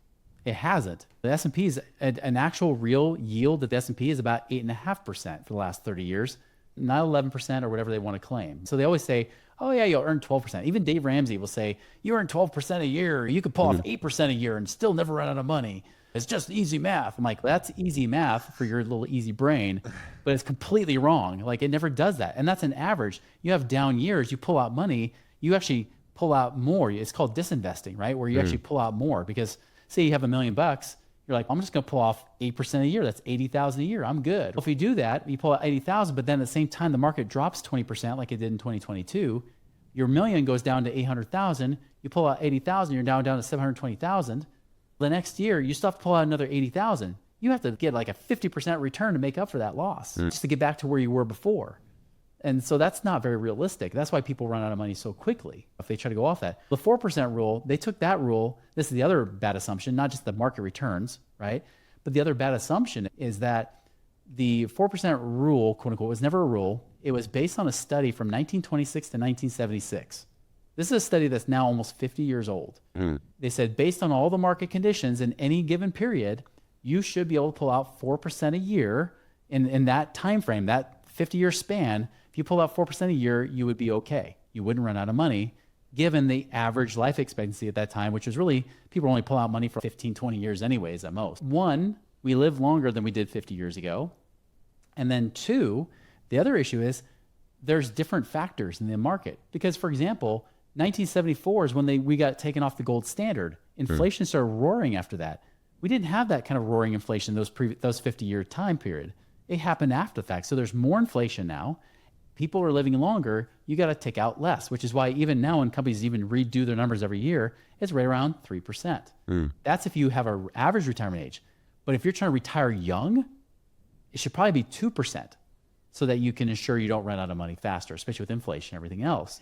It hasn't. The S&P is an actual real yield that the S&P is about 8.5% for the last 30 years, not 11% or whatever they want to claim. So they always say, oh yeah, you'll earn 12%. Even Dave Ramsey will say, you earn 12% a year. You could pull off 8% a year and still never run out of money. It's just easy math. I'm like, that's easy math for your little easy brain, but it's completely wrong. Like it never does that. And that's an average. You have down years, you pull out money, you actually pull out more. It's called disinvesting, right? Where you actually pull out more because say you have $1 million, you're like, I'm just going to pull off 8% a year. That's 80,000 a year. I'm good. Well, if you do that, you pull out 80,000, but then at the same time, the market drops 20% like it did in 2022, your million goes down to 800,000. You pull out 80,000, you're down to 720,000. The next year, you still have to pull out another 80,000. You have to get like a 50% return to make up for that loss just to get back to where you were before. And so that's not very realistic. That's why people run out of money so quickly if they try to go off that. The 4% rule, they took that rule. This is the other bad assumption, not just the market returns, right? But the other bad assumption is that the 4% rule, quote unquote, was never a rule. It was based on a study from 1926 to 1976. This is a study that's now almost 50 years old. They said, based on all the market conditions in any given period, you should be able to pull out 4% a year in that time frame, that 50-year span. If you pull out 4% a year, you would be okay. You wouldn't run out of money, given the average life expectancy at that time, which was really, people only pull out money for 15, 20 years anyways at most. One, we live longer than we did 50 years ago. And then two, the other issue is there's different factors in the market. Because, for example, 1974 is when we got taken off the gold standard. Inflation started roaring after that. We didn't have that kind of roaring inflation those 50-year time period. It happened after the fact. So there's more inflation now. People are living longer. You got to take out less, which is why even now when companies even redo their numbers every year, it's right around 3%. That's if you have an average retirement age. But if you're trying to retire young, it should probably be 2% so that you can ensure you don't run out of money faster, especially with inflation and everything else.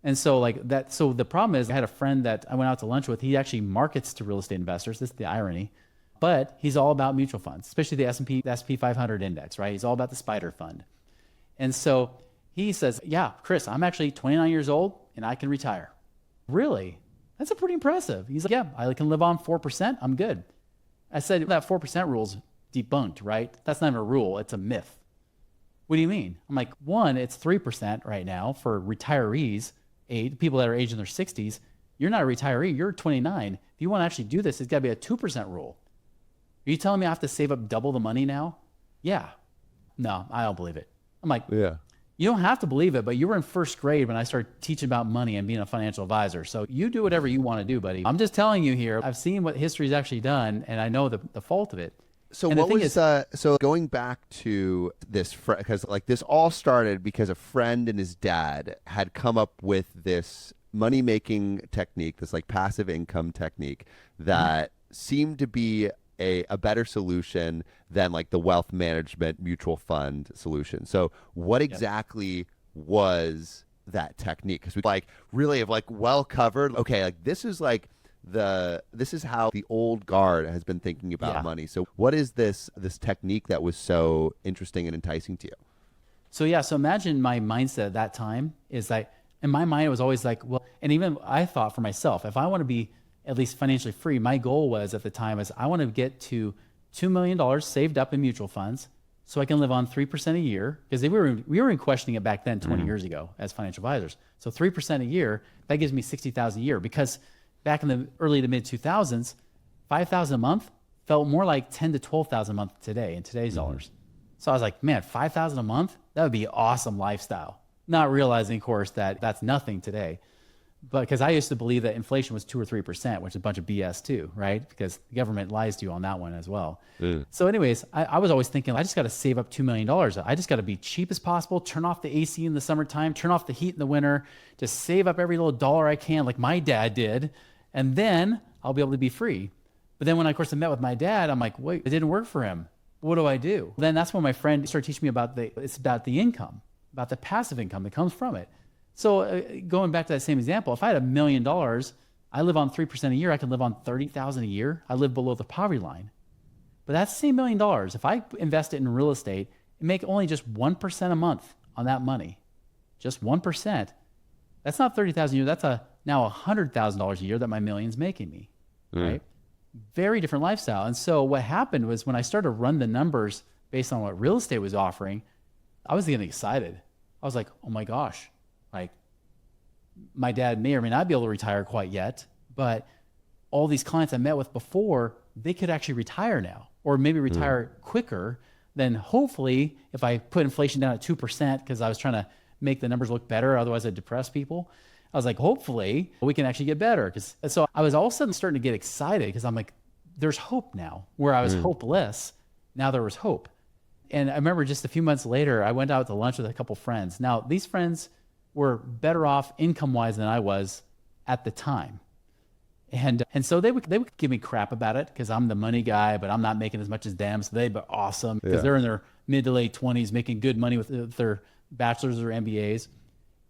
And so like that, so the problem is I had a friend that I went out to lunch with. He actually markets to real estate investors. This is the irony, but he's all about mutual funds, especially the S&P 500 index, right? He's all about the spider fund. And so he says, yeah, Chris, I'm actually 29 years old and I can retire. Really? That's pretty impressive. He's like, yeah, I can live on 4%. I'm good. I said, that 4% rule's debunked, right? That's not even a rule. It's a myth. What do you mean? I'm like, one, it's 3% right now for retirees, people that are aged in their 60s. You're not a retiree. You're 29. If you want to actually do this, it's got to be a 2% rule. Are you telling me I have to save up double the money now? Yeah. No, I don't believe it. I'm like, yeah. You don't have to believe it, but you were in first grade when I started teaching about money and being a financial advisor. So you do whatever you want to do, buddy. I'm just telling you here, I've seen what history's actually done, and I know the fault of it. So what was so going back to this, because like this all started because a friend and his dad had come up with this money making technique, this like passive income technique that seemed to be a better solution than like the wealth management mutual fund solution. So what exactly was that technique? Because we like really have like well covered. Okay, like this is how the old guard has been thinking about money. So what is this technique that was so interesting and enticing to you? So imagine my mindset at that time is like, in my mind, it was always like, well, and even I thought for myself, if I want to be at least financially free, my goal was at the time is I want to get to $2 million saved up in mutual funds so I can live on 3% a year, because we were in questioning it back then 20 years ago as financial advisors. So 3% a year, that gives me $60,000 a year, because back in the early to mid 2000s, $5,000 a month felt more like $10,000 to $12,000 a month today in today's dollars. So I was like, man, $5,000 a month, that would be an awesome lifestyle. Not realizing, of course, that that's nothing today. But because I used to believe that inflation was 2 or 3%, which is a bunch of BS too, right? Because the government lies to you on that one as well. So anyways, I was always thinking, I just got to save up $2 million. I just got to be cheap as possible, turn off the AC in the summertime, turn off the heat in the winter, just save up every little dollar I can like my dad did. And then I'll be able to be free. But then when I, of course, I met with my dad, I'm like, wait, it didn't work for him. What do I do? Then that's when my friend started teaching me about it's about the income, about the passive income that comes from it. So going back to that same example, if I had $1 million, I live on 3% a year, I can live on $30,000 a year. I live below the poverty line. But that's the same $1 million. If I invest it in real estate and make only just 1% a month on that money, just 1%, that's not $30,000 a year. That's now $100,000 a year that my million's making me, right? Very different lifestyle. And so what happened was when I started to run the numbers based on what real estate was offering, I was getting excited. I was like, oh my gosh, like my dad may or may not be able to retire quite yet, but all these clients I met with before, they could actually retire now, or maybe retire quicker than hopefully if I put inflation down at 2%, because I was trying to make the numbers look better. Otherwise I'd depress people. I was like, hopefully we can actually get better. So I was all of a sudden starting to get excited because I'm like, there's hope now. Where I was hopeless, now there was hope. And I remember just a few months later, I went out to lunch with a couple friends. Now, these friends were better off income-wise than I was at the time. And so they would give me crap about it because I'm the money guy, but I'm not making as much as them. So they'd be awesome because they're in their mid to late 20s making good money with their bachelor's or MBAs.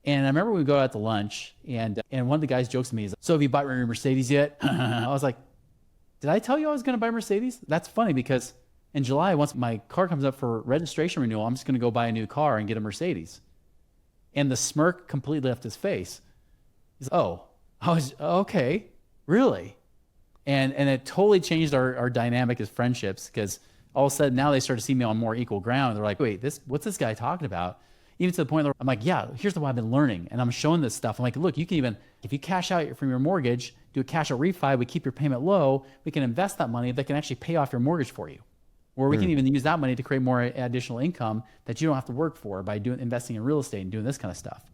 And I remember we go out to lunch, and one of the guys jokes to me, he's like, so have you bought your Mercedes yet? I was like, did I tell you I was going to buy a Mercedes? That's funny because in July, once my car comes up for registration renewal, I'm just going to go buy a new car and get a Mercedes. And the smirk completely left his face. He's like, oh, I was, okay, really? And it totally changed our dynamic as friendships because all of a sudden now they start to see me on more equal ground. They're like, wait, what's this guy talking about? Even to the point where I'm like, yeah, here's what I've been learning. And I'm showing this stuff. I'm like, look, you can even, if you cash out from your mortgage, do a cash out refi, we keep your payment low, we can invest that money that can actually pay off your mortgage for you. Or we can even use that money to create more additional income that you don't have to work for by investing in real estate and doing this kind of stuff.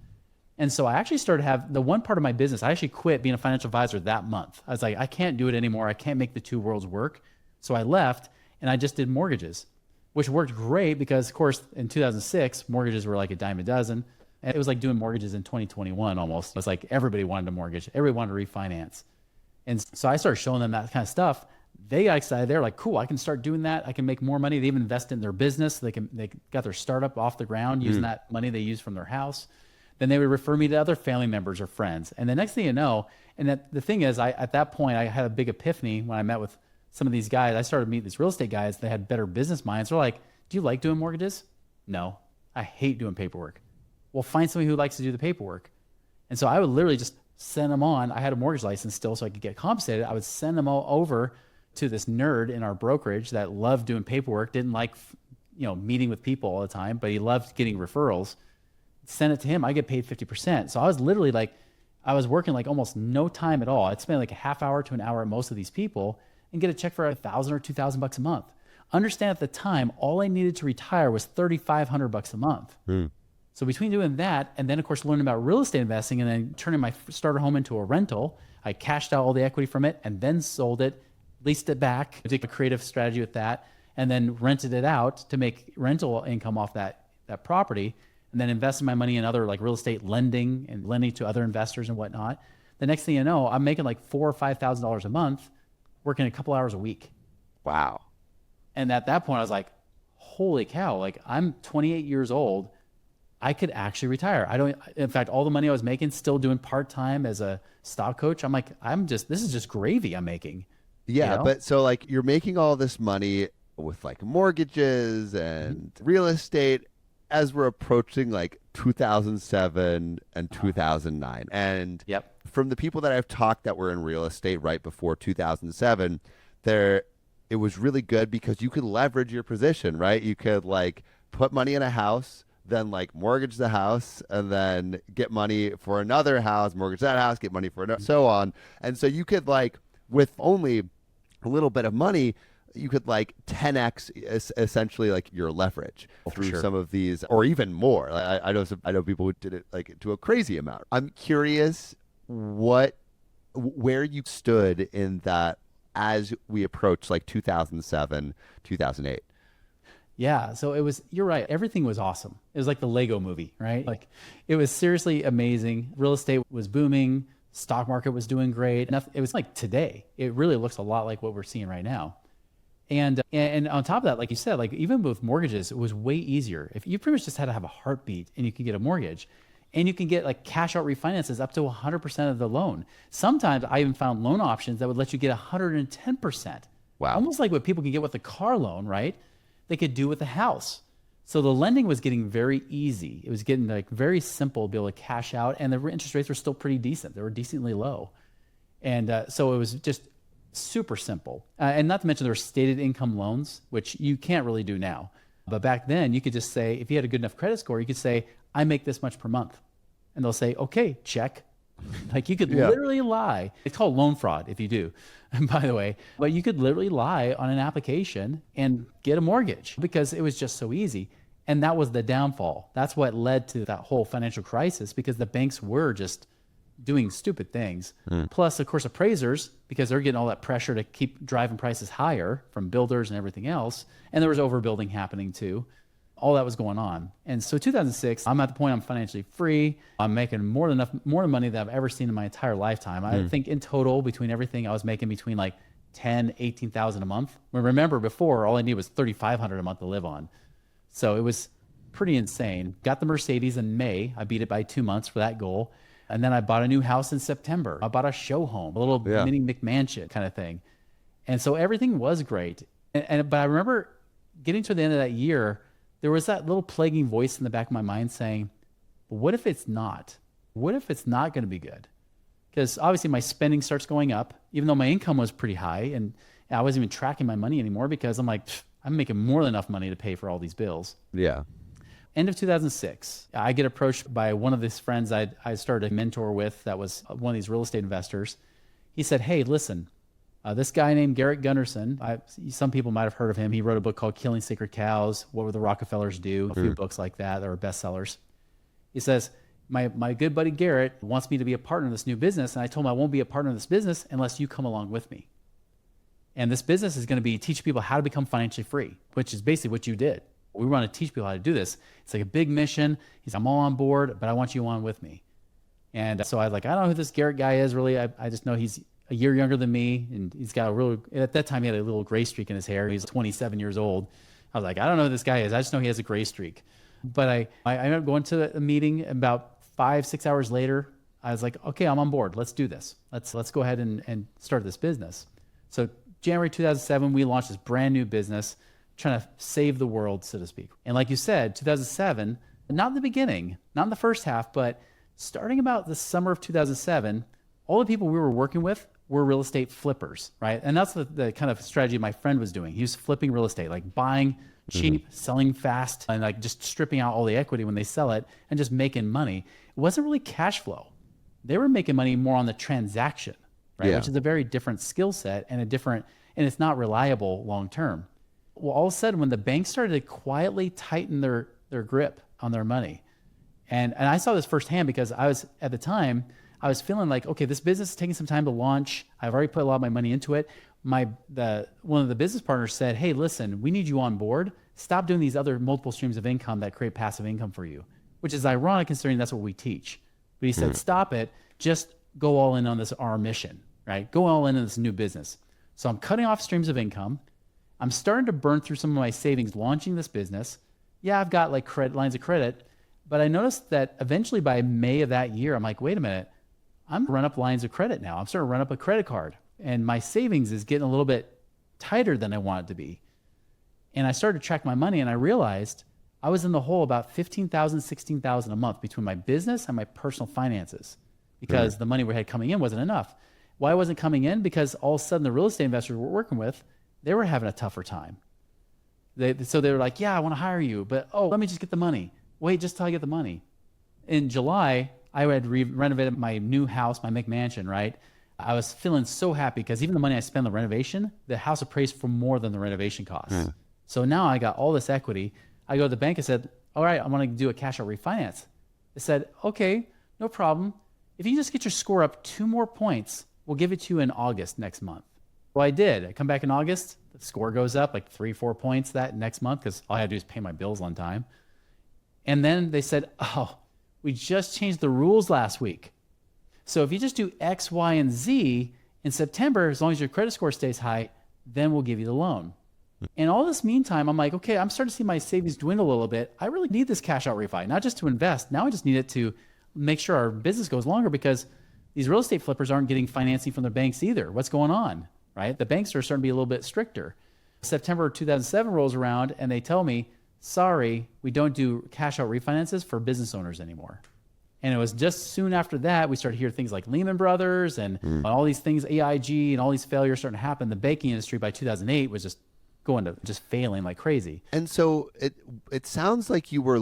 And so I actually started to have the one part of my business, I actually quit being a financial advisor that month. I was like, I can't do it anymore. I can't make the two worlds work. So I left and I just did mortgages, which worked great because, of course, in 2006, mortgages were like a dime a dozen. And it was like doing mortgages in 2021 almost. It was like everybody wanted a mortgage. Everybody wanted to refinance. And so I started showing them that kind of stuff. They got excited. They're like, cool, I can start doing that. I can make more money. They even invest in their business. They got their startup off the ground using that money they used from their house. Then they would refer me to other family members or friends. And the next thing you know, and the thing is, at that point, I had a big epiphany when I met with some of these guys. I started meeting these real estate guys. They had better business minds. They're like, do you like doing mortgages? No, I hate doing paperwork. Well, find somebody who likes to do the paperwork. And so I would literally just send them on. I had a mortgage license still so I could get compensated. I would send them all over to this nerd in our brokerage that loved doing paperwork, didn't like, meeting with people all the time, but he loved getting referrals. Send it to him. I get paid 50%. So I was literally like, I was working like almost no time at all. I'd spend like a half hour to an hour at most of these people and get a check for $1,000 or $2,000 a month. Understand at the time, all I needed to retire was $3,500 a month. So between doing that and then of course learning about real estate investing and then turning my starter home into a rental, I cashed out all the equity from it and then sold it, leased it back, did a creative strategy with that, and then rented it out to make rental income off that property, and then invested my money in other like real estate lending and lending to other investors and whatnot. The next thing you know, I'm making like $4,000 or $5,000 a month, working a couple hours a week. Wow. And at that point, I was like, holy cow, like I'm 28 years old. I could actually retire. In fact, all the money I was making, still doing part-time as a stock coach. I'm like, this is just gravy I'm making. Yeah, but so like you're making all this money with like mortgages and real estate as we're approaching like 2007 and 2009. And from the people that I've talked that were in real estate right before 2007, it was really good because you could leverage your position, right? You could like put money in a house, then like mortgage the house, and then get money for another house, mortgage that house, get money for another, so on. And so you could like, with only a little bit of money, you could like 10x essentially like your leverage through some of these, or even more. I know people who did it like to a crazy amount. I'm curious where you stood in that as we approach like 2007, 2008. Yeah. So you're right. Everything was awesome. It was like the Lego movie, right? Like it was seriously amazing. Real estate was booming. Stock market was doing great. It was like today. It really looks a lot like what we're seeing right now. And on top of that, like you said, like even with mortgages, it was way easier. If you pretty much just had to have a heartbeat and you could get a mortgage, and you can get like cash out refinances up to 100% of the loan. Sometimes I even found loan options that would let you get 110%. Wow. Almost like what people can get with a car loan, right? They could do with a house. So the lending was getting very easy. It was getting like very simple to be able to cash out, and the interest rates were still pretty decent. They were decently low. And so it was just super simple. And not to mention there were stated income loans, which you can't really do now. But back then you could just say, if you had a good enough credit score, you could say, I make this much per month. And they'll say, okay, check. Like you could literally lie. It's called loan fraud if you do, by the way. But you could literally lie on an application and get a mortgage because it was just so easy. And that was the downfall. That's what led to that whole financial crisis, because the banks were just doing stupid things. Plus, of course, appraisers, because they're getting all that pressure to keep driving prices higher from builders and everything else. And there was overbuilding happening too. All that was going on. And so 2006, I'm at the point I'm financially free. I'm making more money than I've ever seen in my entire lifetime. I think in total, between everything, I was making between like 10, 18,000 a month. Remember before, all I needed was 3,500 a month to live on. So it was pretty insane. Got the Mercedes in May. I beat it by 2 months for that goal. And then I bought a new house in September. I bought a show home, a little mini McMansion kind of thing. And so everything was great. But I remember getting to the end of that year, there was that little plaguing voice in the back of my mind saying, what if it's not? What if it's not going to be good? Because obviously my spending starts going up, even though my income was pretty high, and I wasn't even tracking my money anymore because I'm like, I'm making more than enough money to pay for all these bills. Yeah. End of 2006, I get approached by one of these friends I started a mentor with that was one of these real estate investors. He said, hey, listen, this guy named Garrett Gunderson, some people might have heard of him. He wrote a book called Killing Sacred Cows, What Would the Rockefellers Do? A few books like that are bestsellers. He says, my good buddy Garrett wants me to be a partner in this new business. And I told him I won't be a partner in this business unless you come along with me. And this business is going to be teach people how to become financially free, which is basically what you did. We want to teach people how to do this. It's like a big mission. He's, I'm all on board, but I want you on with me. And so I was like, I don't know who this Garrett guy is really. I just know he's a year younger than me. And he's got at that time he had a little gray streak in his hair. He's 27 years old. I was like, I don't know who this guy is. I just know he has a gray streak. But I ended up going to a meeting about 5-6 hours later. I was like, okay, I'm on board. Let's do this. Let's go ahead and start this business. So January 2007, we launched this brand new business, trying to save the world, so to speak. And like you said, 2007, not in the beginning, not in the first half, but starting about the summer of 2007, all the people we were working with were real estate flippers, right? And that's the kind of strategy my friend was doing. He was flipping real estate, like buying cheap, selling fast, and like just stripping out all the equity when they sell it and just making money. It wasn't really cash flow. They were making money more on the transaction, right? Which is a very different skill set and it's not reliable long-term. Well, all of a sudden, when the banks started to quietly tighten their grip on their money, and I saw this firsthand because at the time, I was feeling like, okay, this business is taking some time to launch. I've already put a lot of my money into it. One of the business partners said, hey, listen, we need you on board. Stop doing these other multiple streams of income that create passive income for you, which is ironic considering that's what we teach. But he said, stop it. Just go all in on our mission, right? Go all in on this new business. So I'm cutting off streams of income. I'm starting to burn through some of my savings launching this business. Yeah, I've got like lines of credit, but I noticed that eventually by May of that year, I'm like, wait a minute, I'm run up lines of credit now. I'm starting to run up a credit card and my savings is getting a little bit tighter than I want it to be. And I started to track my money and I realized I was in the hole about $15,000, $16,000 a month between my business and my personal finances because the money we had coming in wasn't enough. Why it wasn't coming in? Because all of a sudden the real estate investors we're working with, they were having a tougher time. So they were like, yeah, I want to hire you, but let me just get the money. Wait, just till I get the money. In July, I had renovated my new house, my McMansion, right? I was feeling so happy because even the money I spent on the renovation, the house appraised for more than the renovation costs. So now I got all this equity. I go to the bank and said, all right, I want to do a cash out refinance. They said, okay, no problem. If you just get your score up 2 more points, we'll give it to you in August next month. Well, I did. I come back in August, the score goes up like 3-4 points that next month because all I had to do is pay my bills on time. And then they said, we just changed the rules last week. So if you just do X, Y, and Z in September, as long as your credit score stays high, then we'll give you the loan. And all this meantime, I'm like, okay, I'm starting to see my savings dwindle a little bit. I really need this cash out refi, not just to invest. Now I just need it to make sure our business goes longer because these real estate flippers aren't getting financing from the banks either. What's going on, right? The banks are starting to be a little bit stricter. September 2007 rolls around and they tell me, sorry, we don't do cash out refinances for business owners anymore. And it was just soon after that, we started to hear things like Lehman Brothers and all these things, AIG and all these failures starting to happen. The banking industry by 2008 was just going to just failing like crazy. And so it sounds like you were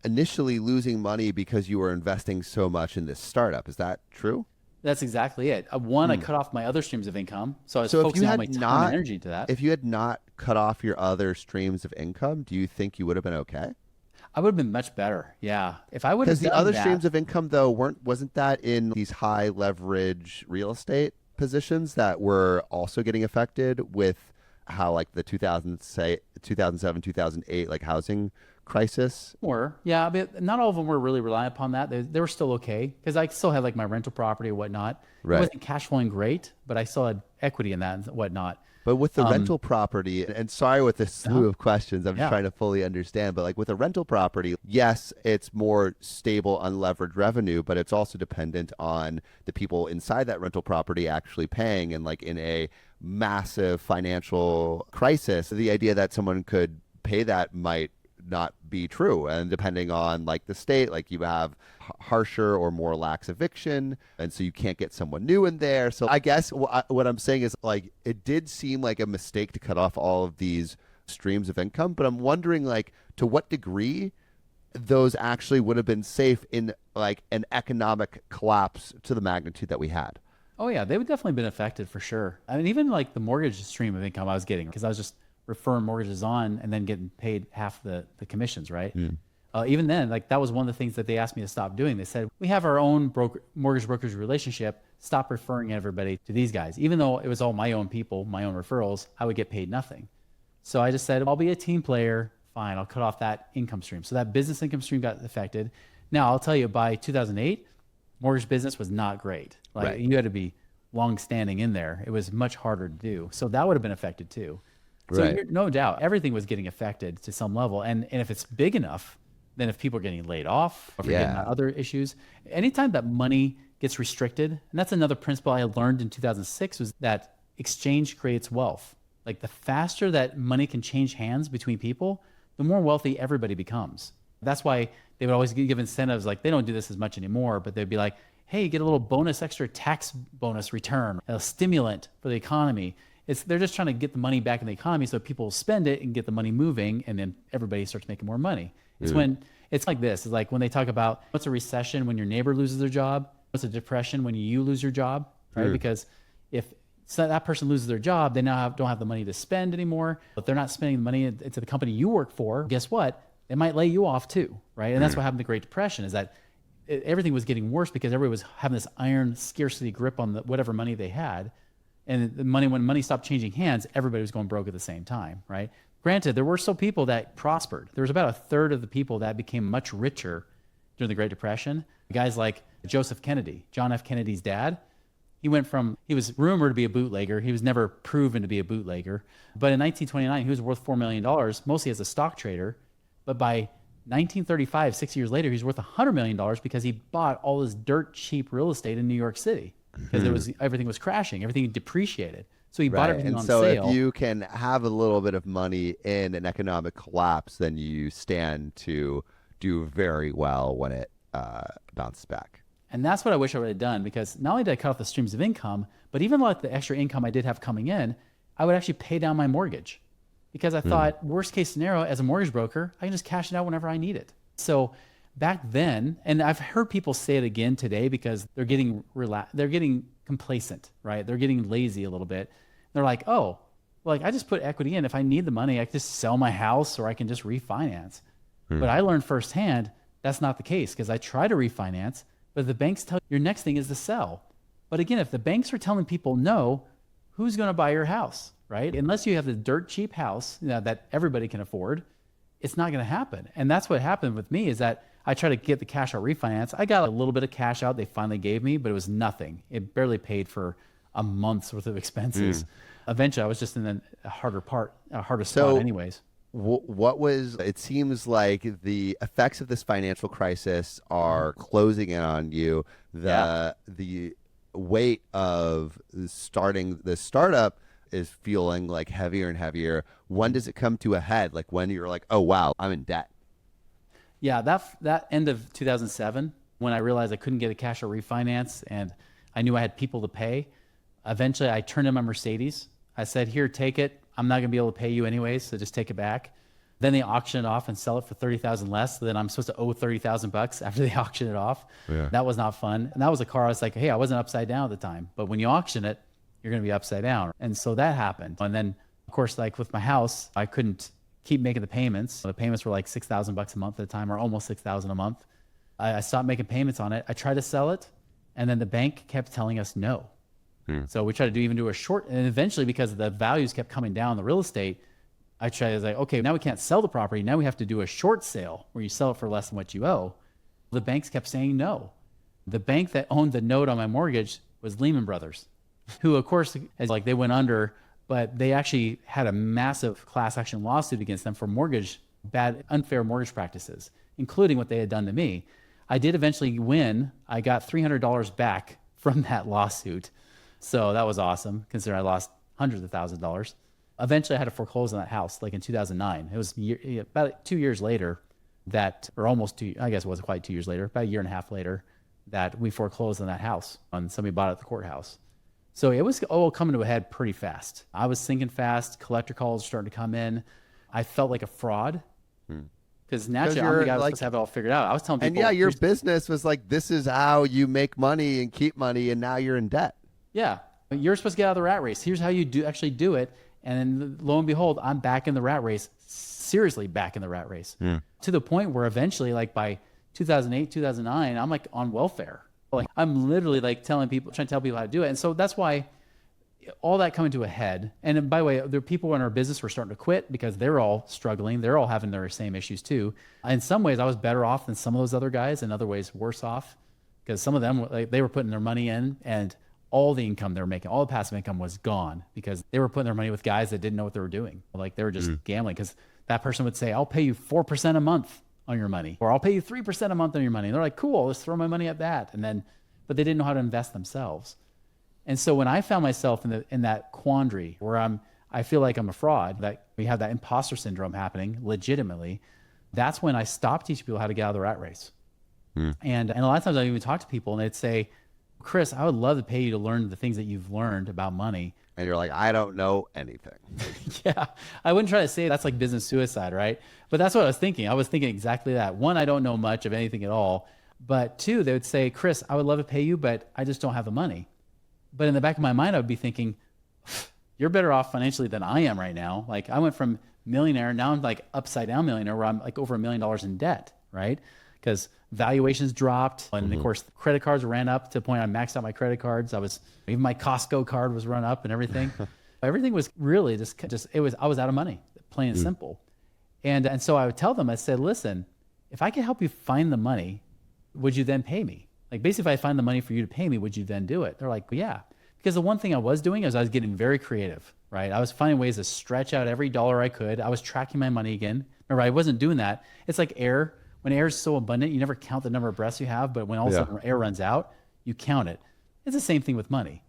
initially losing money because you were investing so much in this startup. Is that true? That's exactly it. I cut off my other streams of income. So I was focusing all my time and energy to that. If you had not cut off your other streams of income, do you think you would have been okay? I would have been much better. Yeah. If I would have done that. Because the other streams of income, though, wasn't that in these high leverage real estate positions that were also getting affected with how like the 2007, 2008 like housing crisis? Yeah, but not all of them were really relying upon that. They were still okay because I still had like my rental property or whatnot. Right. It wasn't cash flowing great, but I still had equity in that and whatnot. But with the rental property, and sorry with this slew of questions, I'm just trying to fully understand, but like with a rental property, yes, it's more stable, unlevered revenue, but it's also dependent on the people inside that rental property actually paying. And like in a massive financial crisis, the idea that someone could pay that might not be true. And depending on like the state, like you have harsher or more lax eviction, and so you can't get someone new in there. So I guess what I'm saying is like it did seem like a mistake to cut off all of these streams of income, but I'm wondering like to what degree those actually would have been safe in like an economic collapse to the magnitude that we had. Oh yeah, they would definitely been affected for sure. I mean, even like the mortgage stream of income I was getting because I was just referring mortgages on and then getting paid half the commissions, right? Even then, like that was one of the things that they asked me to stop doing. They said, we have our own mortgage brokerage relationship. Stop referring everybody to these guys. Even though it was all my own people, my own referrals, I would get paid nothing. So I just said, I'll be a team player. Fine, I'll cut off that income stream. So that business income stream got affected. Now, I'll tell you, by 2008, mortgage business was not great. Like you had to be long standing in there. It was much harder to do. So that would have been affected too. So no doubt, everything was getting affected to some level. And if it's big enough, then if people are getting laid off or getting other issues, anytime that money gets restricted, and that's another principle I learned in 2006 was that exchange creates wealth. Like the faster that money can change hands between people, the more wealthy everybody becomes. That's why they would always give incentives. Like they don't do this as much anymore, but they'd be like, hey, you get a little bonus, extra tax bonus return, a stimulant for the economy. They're just trying to get the money back in the economy so people will spend it and get the money moving, and then everybody starts making more money. It's like this. It's like when they talk about what's a recession when your neighbor loses their job, what's a depression when you lose your job, right? Because if that person loses their job, they now don't have the money to spend anymore. But they're not spending the money into the company you work for. Guess what? They might lay you off too, right? And that's what happened in the Great Depression is that everything was getting worse because everybody was having this iron scarcity grip on whatever money they had. And when money stopped changing hands, everybody was going broke at the same time, right? Granted, there were still people that prospered. There was about a third of the people that became much richer during the Great Depression. Guys like Joseph Kennedy, John F. Kennedy's dad, he was rumored to be a bootlegger. He was never proven to be a bootlegger. But in 1929, he was worth $4 million, mostly as a stock trader. But by 1935, 6 years later, he's worth $100 million because he bought all this dirt cheap real estate in New York City. Because everything was crashing, everything depreciated. So he bought everything on sale. And so if you can have a little bit of money in an economic collapse, then you stand to do very well when it bounces back. And that's what I wish I would have done, because not only did I cut off the streams of income, but even like the extra income I did have coming in, I would actually pay down my mortgage because I thought worst case scenario as a mortgage broker, I can just cash it out whenever I need it. So back then, and I've heard people say it again today because they're getting complacent, right? They're getting lazy a little bit. They're like, oh, like I just put equity in. If I need the money, I can just sell my house or I can just refinance. But I learned firsthand that's not the case because I try to refinance, but the banks tell you your next thing is to sell. But again, if the banks are telling people no, who's going to buy your house, right? Unless you have the dirt cheap house that everybody can afford, it's not going to happen. And that's what happened with me is that I tried to get the cash out refinance. I got a little bit of cash out they finally gave me, but it was nothing. It barely paid for a month's worth of expenses. Eventually, I was just in a harder spot anyways. What was, it seems like the effects of this financial crisis are closing in on you. The weight of starting the startup is feeling like heavier and heavier. When does it come to a head? Like when you're like, oh, wow, I'm in debt. Yeah, that end of 2007, when I realized I couldn't get a cash out refinance and I knew I had people to pay, eventually I turned in my Mercedes. I said, here, take it. I'm not going to be able to pay you anyways, so just take it back. Then they auction it off and sell it for $30,000 less. So then I'm supposed to owe $30,000 after they auction it off. Yeah. That was not fun. And that was a car I was like, hey, I wasn't upside down at the time. But when you auction it, you're going to be upside down. And so that happened. And then, of course, like with my house, I couldn't keep making the payments. The payments were like $6,000 a month at the time, or almost $6,000 a month. I stopped making payments on it. I tried to sell it, and then the bank kept telling us no. So we tried to even do a short, and eventually because the values kept coming down, the real estate, I was like, okay, now we can't sell the property. Now we have to do a short sale where you sell it for less than what you owe. The banks kept saying no. The bank that owned the note on my mortgage was Lehman Brothers, who of course, they went under, but they actually had a massive class action lawsuit against them for unfair mortgage practices, including what they had done to me. I did eventually win. I got $300 back from that lawsuit. So that was awesome, considering I lost hundreds of thousands of dollars. Eventually, I had to foreclose on that house, like in 2009. It was about 2 years later or almost two, I guess it wasn't quite 2 years later, about a year and a half later, that we foreclosed on that house, and somebody bought it at the courthouse. So it was all coming to a head pretty fast. I was sinking fast. Collector calls starting to come in. I felt like a fraud. Because naturally, I'm the guy who was supposed to have it all figured out. I was telling people. And your business was like, this is how you make money and keep money, and now you're in debt. Yeah. You're supposed to get out of the rat race. Here's how you actually do it. And then lo and behold, I'm back in the rat race, seriously back in the rat race, to the point where eventually, like by 2008, 2009, I'm like on welfare. Like I'm literally like trying to tell people how to do it. And so that's why all that coming to a head. And then, by the way, there are people in our business who are starting to quit because they're all struggling. They're all having their same issues too. In some ways, I was better off than some of those other guys. In other ways, worse off, because some of them, they were putting their money in, and all the income they were making, all the passive income was gone because they were putting their money with guys that didn't know what they were doing. Like they were just gambling, because that person would say, I'll pay you 4% a month on your money, or I'll pay you 3% a month on your money. And they're like, cool, let's throw my money at that. But they didn't know how to invest themselves. And so when I found myself in that quandary where I feel like I'm a fraud, that we have that imposter syndrome happening legitimately, that's when I stopped teaching people how to get out of the rat race. And a lot of times I even talk to people and they'd say, Chris, I would love to pay you to learn the things that you've learned about money. And you're like, I don't know anything. Yeah, I wouldn't try to say that's like business suicide, right? But that's what I was thinking. I was thinking exactly that. One, I don't know much of anything at all. But two, they would say, Chris, I would love to pay you, but I just don't have the money. But in the back of my mind, I would be thinking, you're better off financially than I am right now. Like I went from millionaire, now I'm like upside down millionaire, where I'm like over $1 million in debt, right? Because valuations dropped, and of course credit cards ran up to the point I maxed out my credit cards. Even my Costco card was run up and everything. Everything was really I was out of money, plain and simple. And so I would tell them, I said, listen, if I can help you find the money, would you then pay me? Like basically, if I find the money for you to pay me, would you then do it? They're like, well, yeah. Because the one thing I was doing is I was getting very creative, right? I was finding ways to stretch out every dollar I could. I was tracking my money again. Remember, I wasn't doing that. It's like air. When air is so abundant, you never count the number of breaths you have, but when all of a sudden air runs out, you count it. It's the same thing with money.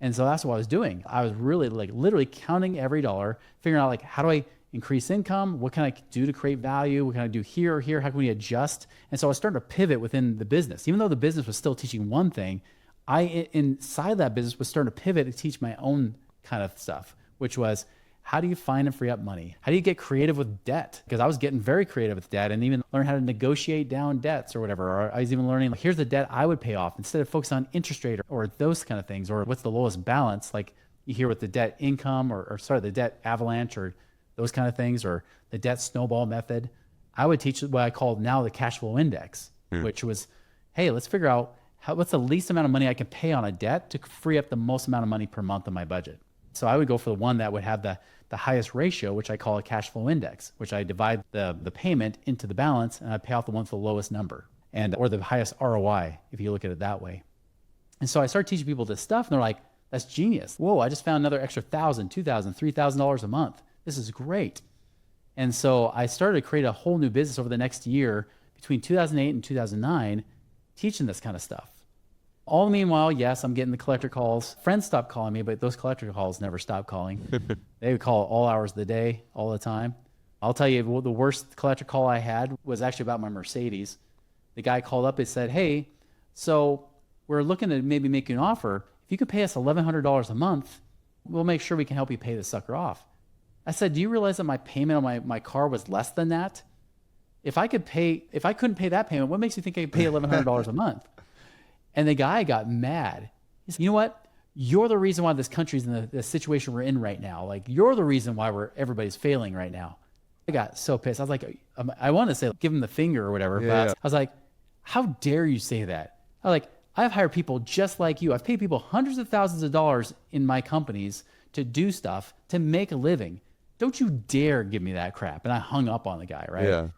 And so that's what I was doing. I was really like literally counting every dollar, figuring out like, how do I increase income? What can I do to create value? What can I do here or here? How can we adjust? And so I was starting to pivot within the business. Even though the business was still teaching one thing, inside that business was starting to pivot to teach my own kind of stuff, which was, how do you find and free up money? How do you get creative with debt? Because I was getting very creative with debt and even learn how to negotiate down debts or whatever. Or I was even learning, like, here's the debt I would pay off instead of focusing on interest rate or those kind of things, or what's the lowest balance, like you hear with the debt income or the debt avalanche or those kind of things, or the debt snowball method. I would teach what I call now the cash flow index, which was, hey, let's figure out what's the least amount of money I can pay on a debt to free up the most amount of money per month in my budget. So I would go for the one that would have the highest ratio, which I call a cash flow index, which I divide the payment into the balance and I pay off the one with the lowest number or the highest ROI, if you look at it that way. And so I started teaching people this stuff and they're like, that's genius. Whoa, I just found another extra $1,000, $2,000, $3,000 a month. This is great. And so I started to create a whole new business over the next year between 2008 and 2009, teaching this kind of stuff. All the meanwhile, yes, I'm getting the collector calls. Friends stopped calling me, but those collector calls never stopped calling. They would call all hours of the day, all the time. I'll tell you, the worst collector call I had was actually about my Mercedes. The guy called up and said, hey, so we're looking to maybe make you an offer. If you could pay us $1,100 a month, we'll make sure we can help you pay the sucker off. I said, do you realize that my payment on my car was less than that? If I couldn't pay that payment, what makes you think I could pay $1,100 a month? And the guy got mad. He said, you know what? You're the reason why this country's in the situation we're in right now. Like, you're the reason why everybody's failing right now. I got so pissed. I was like, I want to say, give him the finger or whatever. Yeah. But I was like, how dare you say that? I was like, I've hired people just like you. I've paid people hundreds of thousands of dollars in my companies to do stuff, to make a living. Don't you dare give me that crap. And I hung up on the guy, right? Yeah.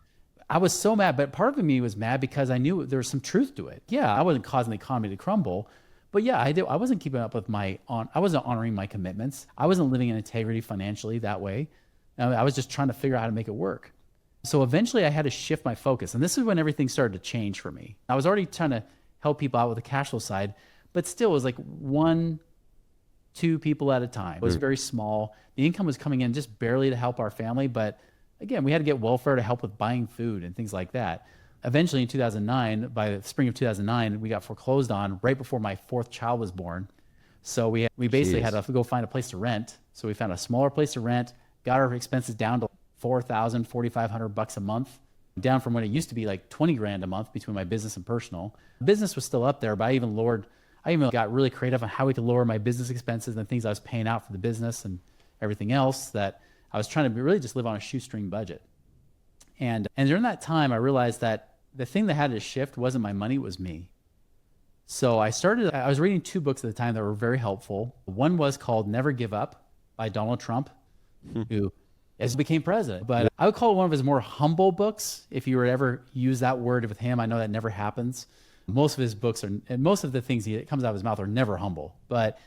I was so mad, but part of me was mad because I knew there was some truth to it. Yeah, I wasn't causing the economy to crumble, but yeah, I wasn't keeping up with I wasn't honoring my commitments. I wasn't living in integrity financially that way. I was just trying to figure out how to make it work. So eventually I had to shift my focus. And this is when everything started to change for me. I was already trying to help people out with the cash flow side, but still it was like 1-2 people at a time. It was very small. The income was coming in just barely to help our family, but again, we had to get welfare to help with buying food and things like that. Eventually in 2009, by the spring of 2009, we got foreclosed on right before my 4th child was born. So we basically had to go find a place to rent. So we found a smaller place to rent, got our expenses down to $4,000, $4,500 a month, down from when it used to be like 20 grand a month between my business and personal. Business was still up there, but I even got really creative on how we could lower my business expenses and things I was paying out for the business and everything else, that I was trying to really just live on a shoestring budget. And during that time, I realized that the thing that had to shift wasn't my money, it was me. So I was reading 2 books at the time that were very helpful. One was called Never Give Up by Donald Trump, who became president. But I would call it one of his more humble books. If you were to ever use that word with him, I know that never happens. Most of his books and most of the things that comes out of his mouth are never humble. But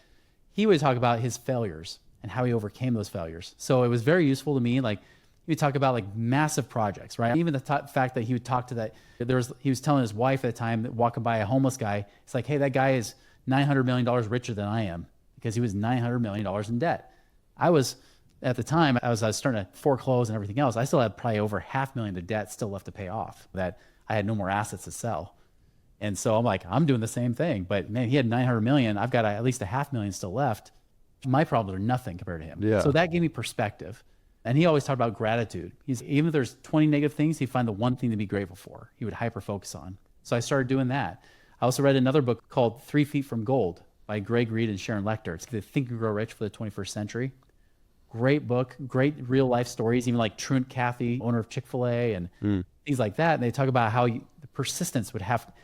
he would talk about his failures and how he overcame those failures. So it was very useful to me. Like, he would talk about like massive projects, right? Even the fact that he would talk to he was telling his wife at the time, that walking by a homeless guy, it's like, hey, that guy is $900 million richer than I am, because he was $900 million in debt. At the time, I was starting to foreclose and everything else. I still had probably over $500,000 of debt still left to pay off, that I had no more assets to sell. And so I'm like, I'm doing the same thing, but man, he had 900 million. I've got at least $500,000 still left. My problems are nothing compared to him. Yeah. So that gave me perspective. And he always talked about gratitude. Even if there's 20 negative things, he'd find the one thing to be grateful for. He would hyper focus on. So I started doing that. I also read another book called 3 Feet from Gold by Greg Reed and Sharon Lechter. It's the Think and Grow Rich for the 21st century. Great book, great real life stories, even like Truant Cathy, owner of Chick-fil-A and things like that. And they talk about how the persistence it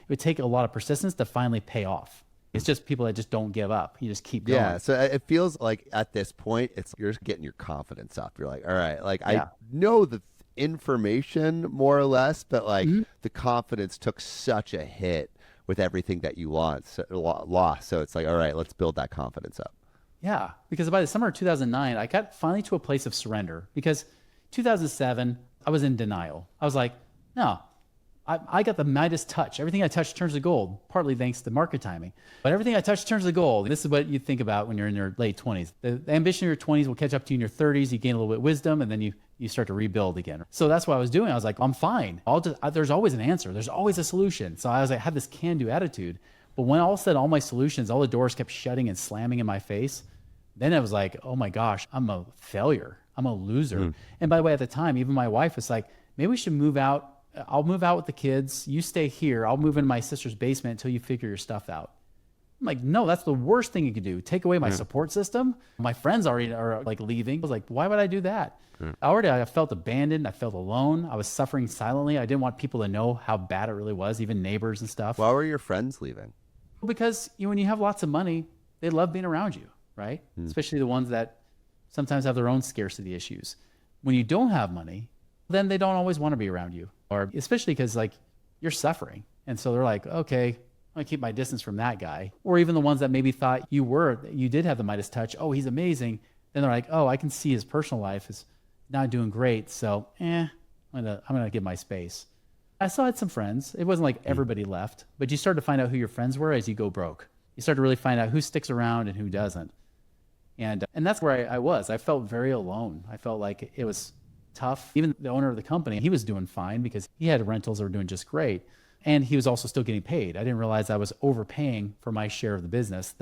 would take a lot of persistence to finally pay off. It's just people that just don't give up. You just keep going. Yeah. So it feels like at this point, you're just getting your confidence up. You're like, all right, like I know the information more or less, but like the confidence took such a hit with everything that you lost. So it's like, all right, let's build that confidence up. Yeah, because by the summer of 2009, I got finally to a place of surrender. Because 2007, I was in denial. I was like, no, I got the Midas touch. Everything I touch turns to gold, partly thanks to market timing. But everything I touch turns to gold. This is what you think about when you're in your late 20s. The ambition of your 20s will catch up to you in your 30s. You gain a little bit of wisdom, and then you start to rebuild again. So that's what I was doing. I was like, I'm fine. There's always an answer. There's always a solution. So I had this can-do attitude. But when all said, all my solutions, all the doors kept shutting and slamming in my face, Then it was like, oh my gosh, I'm a failure. I'm a loser. And by the way, at the time, even my wife was like, maybe we should move out. I'll move out with the kids. You stay here. I'll move into my sister's basement until you figure your stuff out. I'm like, no, that's the worst thing you could do. Take away my support system. My friends already are like leaving. I was like, why would I do that? I felt abandoned. I felt alone. I was suffering silently. I didn't want people to know how bad it really was, even neighbors and stuff. Why were your friends leaving? Because when you have lots of money, they love being around you, right? Especially the ones that sometimes have their own scarcity issues. When you don't have money, then they don't always want to be around you, or especially because like you're suffering. And so they're like, okay, I'm gonna keep my distance from that guy. Or even the ones that maybe thought you did have the Midas touch. Oh, he's amazing. Then they're like, oh, I can see his personal life is not doing great. So, I'm gonna give my space. I still had some friends. It wasn't like everybody left, but you start to find out who your friends were as you go broke. You start to really find out who sticks around and who doesn't. And that's where I was. I felt very alone. I felt like it was tough. Even the owner of the company, he was doing fine because he had rentals that were doing just great. And he was also still getting paid. I didn't realize I was overpaying for my share of the business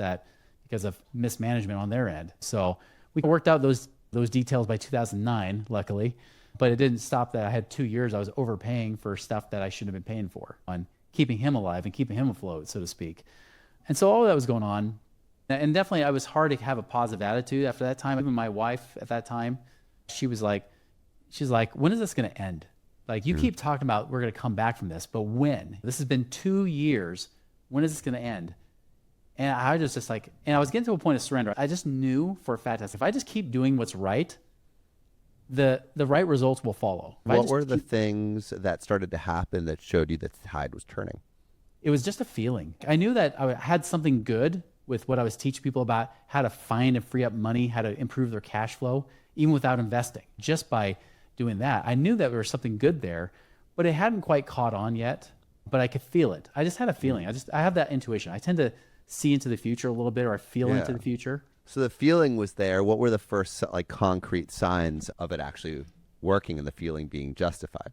because of mismanagement on their end. So we worked out those details by 2009, luckily. But it didn't stop that. I had 2 years I was overpaying for stuff that I shouldn't have been paying for on keeping him alive and keeping him afloat, so to speak. And so all that was going on. And definitely I was hard to have a positive attitude after that time. Even my wife at that time, she's like, when is this going to end? Like, you keep talking about we're going to come back from this, but when? This has been 2 years. When is this going to end? And I was just like, and I was getting to a point of surrender. I just knew for a fact that if I just keep doing what's right, the right results will follow. What were the things that started to happen that showed you that the tide was turning? It was just a feeling. I knew that I had something good with what I was teaching people about how to find and free up money, how to improve their cash flow, even without investing. Just by doing that, I knew that there was something good there, but it hadn't quite caught on yet, but I could feel it. I just had a feeling. I have that intuition. I tend to see into the future a little bit, or I feel into the future. So the feeling was there. What were the first like concrete signs of it actually working and the feeling being justified?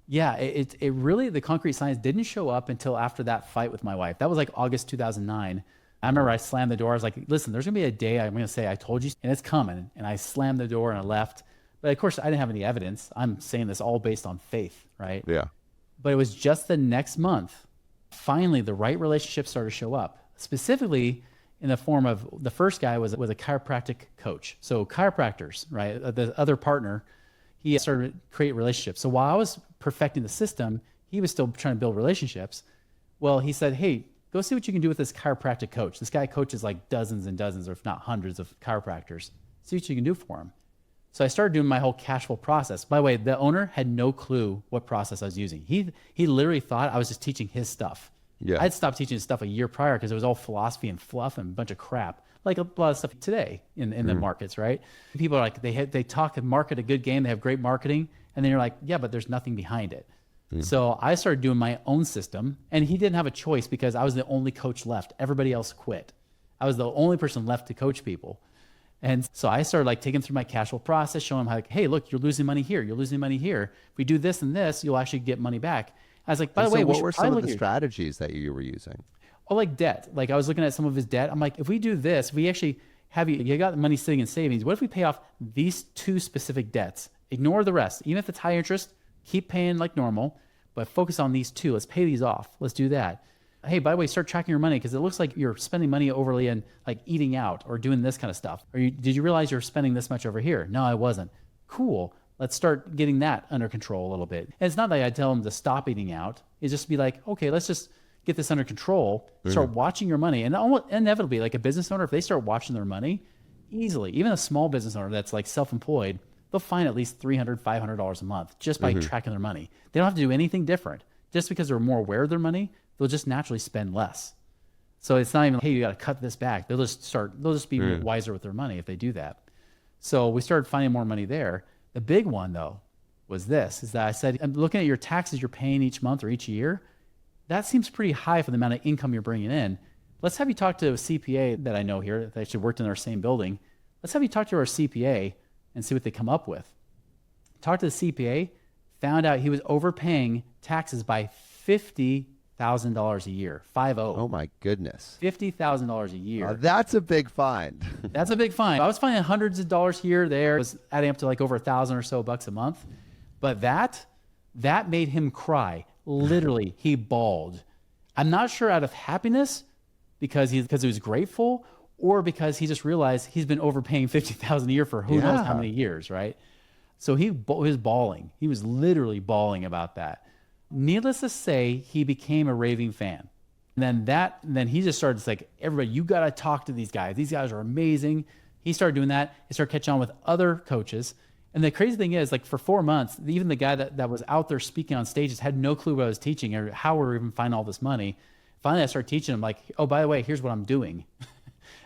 Yeah, it really, the concrete signs didn't show up until after that fight with my wife. That was like August 2009. I remember I slammed the door. I was like, listen, there's gonna be a day I'm gonna say I told you, and it's coming. And I slammed the door and I left. But of course I didn't have any evidence. I'm saying this all based on faith, right? Yeah. But it was just the next month, finally the right relationship started to show up. Specifically in the form of, the first guy was a chiropractic coach. So chiropractors, right? The other partner, he started to create relationships. So while I was perfecting the system, he was still trying to build relationships. Well, he said, hey, go see what you can do with this chiropractic coach. This guy coaches like dozens and dozens, or if not hundreds of chiropractors. See what you can do for him. So I started doing my whole cash flow process. By the way, the owner had no clue what process I was using. He literally thought I was just teaching his stuff. Yeah. I'd stopped teaching his stuff a year prior because it was all philosophy and fluff and a bunch of crap, like a lot of stuff today in the markets, right? People are like, they talk and market a good game, they have great marketing, and then you're like, yeah, but there's nothing behind it. So I started doing my own system, and he didn't have a choice because I was the only coach left. Everybody else quit. I was the only person left to coach people. And so I started like taking through my cash flow process, showing him how, like, hey, look, you're losing money here. You're losing money here. If we do this and this, you'll actually get money back. I was like, by the way, what were some of the strategies that you were using? Oh, like debt. Like I was looking at some of his debt. I'm like, if we do this, we actually have you got the money sitting in savings. What if we pay off these two specific debts? Ignore the rest. Even if it's high interest, keep paying like normal, but focus on these two. Let's pay these off. Let's do that. Hey, by the way, start tracking your money because it looks like you're spending money overly and like eating out or doing this kind of stuff. Or did you realize you're spending this much over here? No, I wasn't. Cool. Let's start getting that under control a little bit. And it's not that I tell them to stop eating out. It's just be like, okay, let's just get this under control. Start watching your money. And almost inevitably, like a business owner, if they start watching their money, easily, even a small business owner that's like self-employed, they'll find at least $300, $500 a month just by tracking their money. They don't have to do anything different. Just because they're more aware of their money, they'll just naturally spend less. So it's not even, hey, you got to cut this back. They'll just be wiser with their money if they do that. So we started finding more money there. The big one though was this, is that I said, I'm looking at your taxes you're paying each month or each year. That seems pretty high for the amount of income you're bringing in. Let's have you talk to a CPA that I know here that actually worked in our same building. Let's have you talk to our CPA and see what they come up with. Talked to the CPA, found out he was overpaying taxes by $50,000 a year. 50. Oh my goodness. $50,000 a year. That's a big find. That's a big find. I was finding hundreds of dollars here, there. It was adding up to like over 1,000 or so bucks a month. But that made him cry. Literally, he bawled. I'm not sure out of happiness because he was grateful, or because he just realized he's been overpaying $50,000 a year for who knows how many years, right? So he was bawling. He was literally bawling about that. Needless to say, he became a raving fan. And then he just started like, everybody, you got to talk to these guys. These guys are amazing. He started doing that. He started catching on with other coaches. And the crazy thing is, like, for 4 months, even the guy that was out there speaking on stages had no clue what I was teaching or how we were even finding all this money. Finally, I started teaching him, like, oh, by the way, here's what I'm doing.